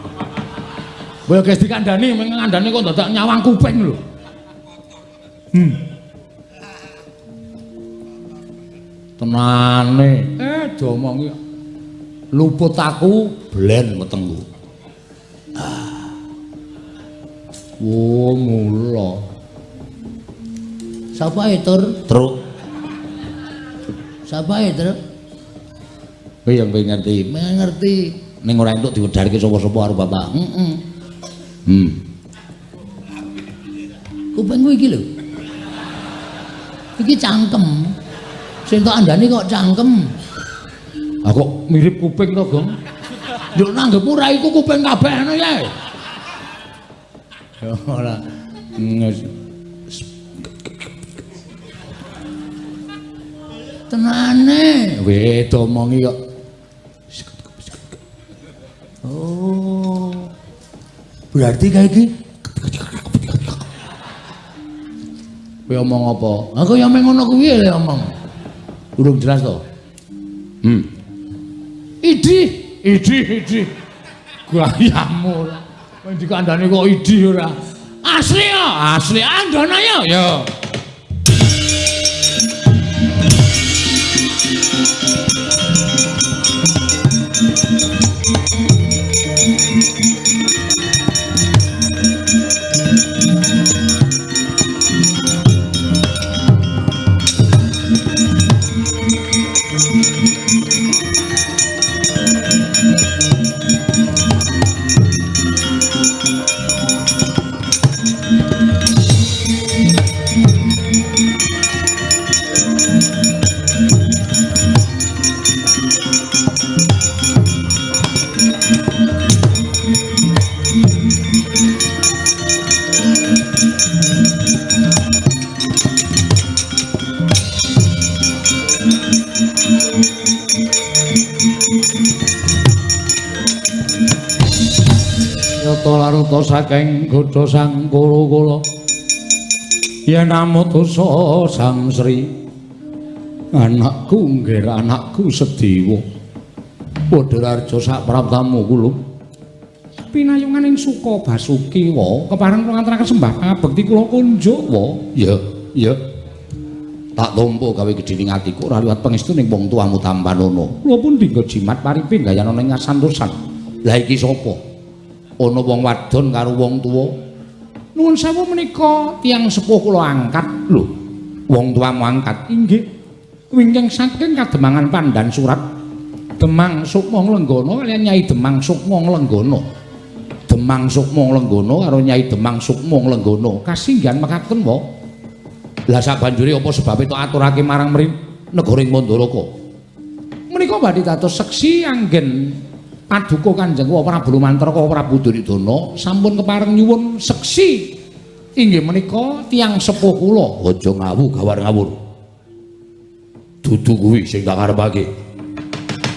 Kowe guys dikandani, ngandani kok dadak nyawang kuping lho. Tenane, diomongi luput aku blen wetengku. Mula. Sapa Tur? Truk. Sapa Truk? Kowe yang ngerti. Ngerti. Ning ora entuk diwedarke sapa-sapa karo bapak. Kupingku iki lho. Iki cangkem. Sing tok andane kok cangkem. Kok mirip kuping to, Gong? Nduk nanggepmu ra iku kuping kabeh ngono ya. Ya ora. Tenane, weh domongi kok. Berarti kayak iki Kowe omong apa? Aku ya meng ngono kuwi lho omong. Urung jelas to? Idi. Gayamu lah. Wong dikandani kok idi ora. Asli andana ya. Laruta saking godha sang kala yen amutusa sang Sri anakku nggih anakku Sediwa Padhararja sak praptamu kula pinayungan ing Suka Basuki wa kepareng kula ngaturaken sembah pangabekti kula kunjuk wa ya tak tampa gawe gedhening atiku ora liwat pangestu ning wong tuamu Tampanono kula pun dinggo jimat paripe gayana ning ngasantosan lha iki sapa ana wong wadon karo wong tuwa. Nuwun sewu menika tiyang sepuh kula angkat lho. Wong tuamu angkat inggih wingking saking Kademangan Pandan Surat Demang Sukma Nglenggana kaliyan Nyai Demang Sukma Nglenggana. Demang Sukma Nglenggana karo Nyai Demang Sukma Nglenggana kasinggihan mekaten wa. Lah sabanjure apa sebabe tok aturake marang mrih negaring Mandaraka. Menika badhe dados seksi anggen Paduka Kanjeng Prabu Mantraka Prabu Duryudana sampun kepareng nyuwun seksi inggih menika tiyang sepuh kula aja ngawu gawar ngawur dudu kuwi sing tak karepake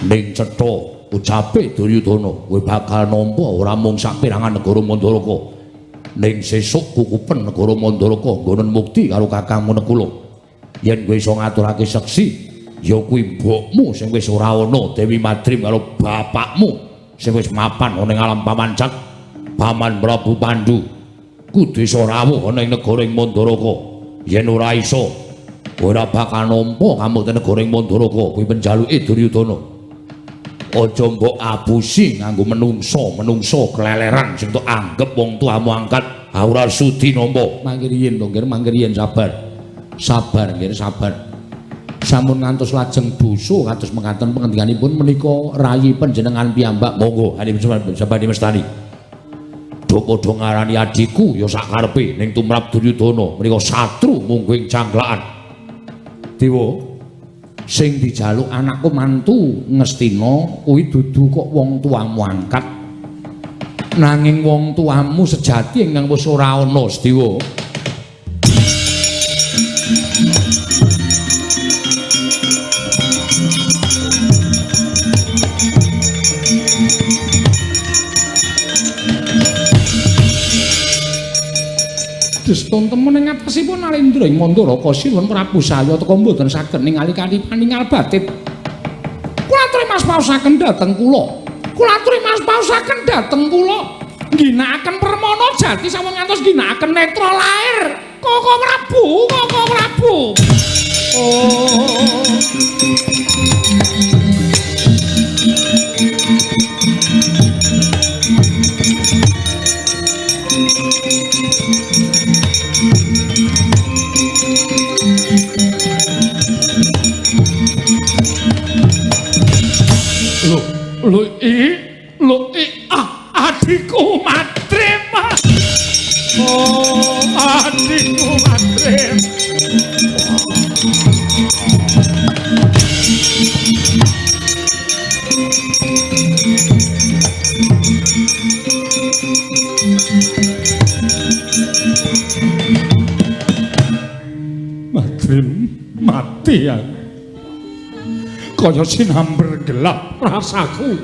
ning cetha ucape Duryudana kowe bakal nampa ora mung sak pirangan negara Mandaraka ning sesuk kukupen negara Mandaraka nggonen mukti karo kakangmu Nekula yen kowe iso ngaturake seksi ya kuwi mbokmu sing wis ora ana Dewi Madrim karo bapakmu sing wis mapan ana ing alam Pamancak Paman Prabu Pandhu kudu iso rawuh ana ing negara Mandaraka yen ora iso ora bakal nampa kamu teng negara Mandaraka kuwi penjaluke Duryudana aja mbok abusi nganggo menungso keleleran sing tok anggap wong tuamu angkat ora sudi nampa mangke riyen to nggih mangke riyen sabar nggih sabar sampun ngantos lajeng dosa kados mekaten pengendikanipun menika rayi panjenengan piyambak monggo sabadi mestani do padha ngarani adiku ya sak karepe ning tumrap Duryudana menika satru mungguing cangklakan Dewa sing dijaluk anakku mantu Ngastina kuwi dudu kok wong tuamu angkat nanging wong tuamu sejati ingkang wis ora ana Dewa Deston temen ing atasipun Narendra ing Mandaraka sinuwun Prabu saya teka mboten saged ningali kanthi paningal batit. Kula aturi mas paosaken dhateng kula. Ginakaken permana jati sampun ngantos ginakaken netra lair. Koko Prabu. Oh. Lho adikku Madrim. Oh, adikku Madrim. Madrim mati ya. Kaya sinamber gelap rasaku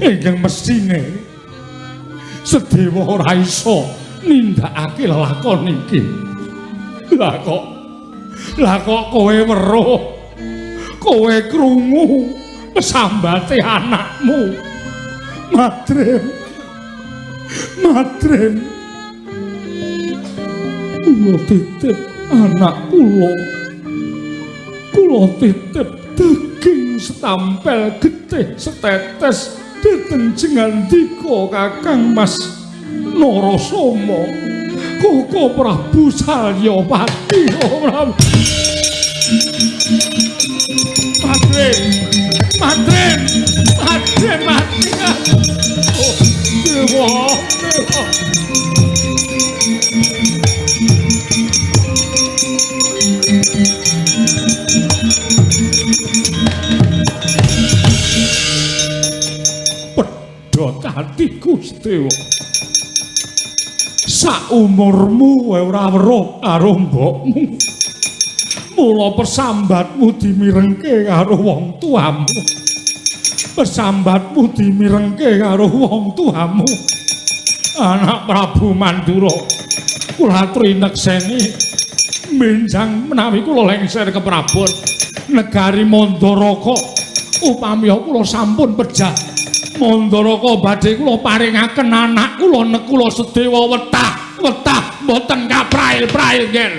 ingkang mestine Sedewa ora iso nindakake lakon iki Lah kok kowe weruh. Kowe krungu sambate anakmu. Madren. Kula titip anak kula. Kula titip daging setampel getih setetes detenjengan dika Kakang Mas Narasoma. Koko Prabu Salyapati. Madren. Oh, dewa. Pedhot ati Gusti. Saumurmu ora weruh karo mbokmu. Mula pesambatmu dimirengke karo wong tuamu. Pesambatmu dimirengke karo wong tuamu. Anak Prabu Mandura, kula trinekseni menjang menawi kula lengser ke Prabon negari Mandaraka. Upami kula sampun pejah Mandaraka badhe kula paringaken anak kula nek kula sedewa wetah mboten kaprail-prail nggih.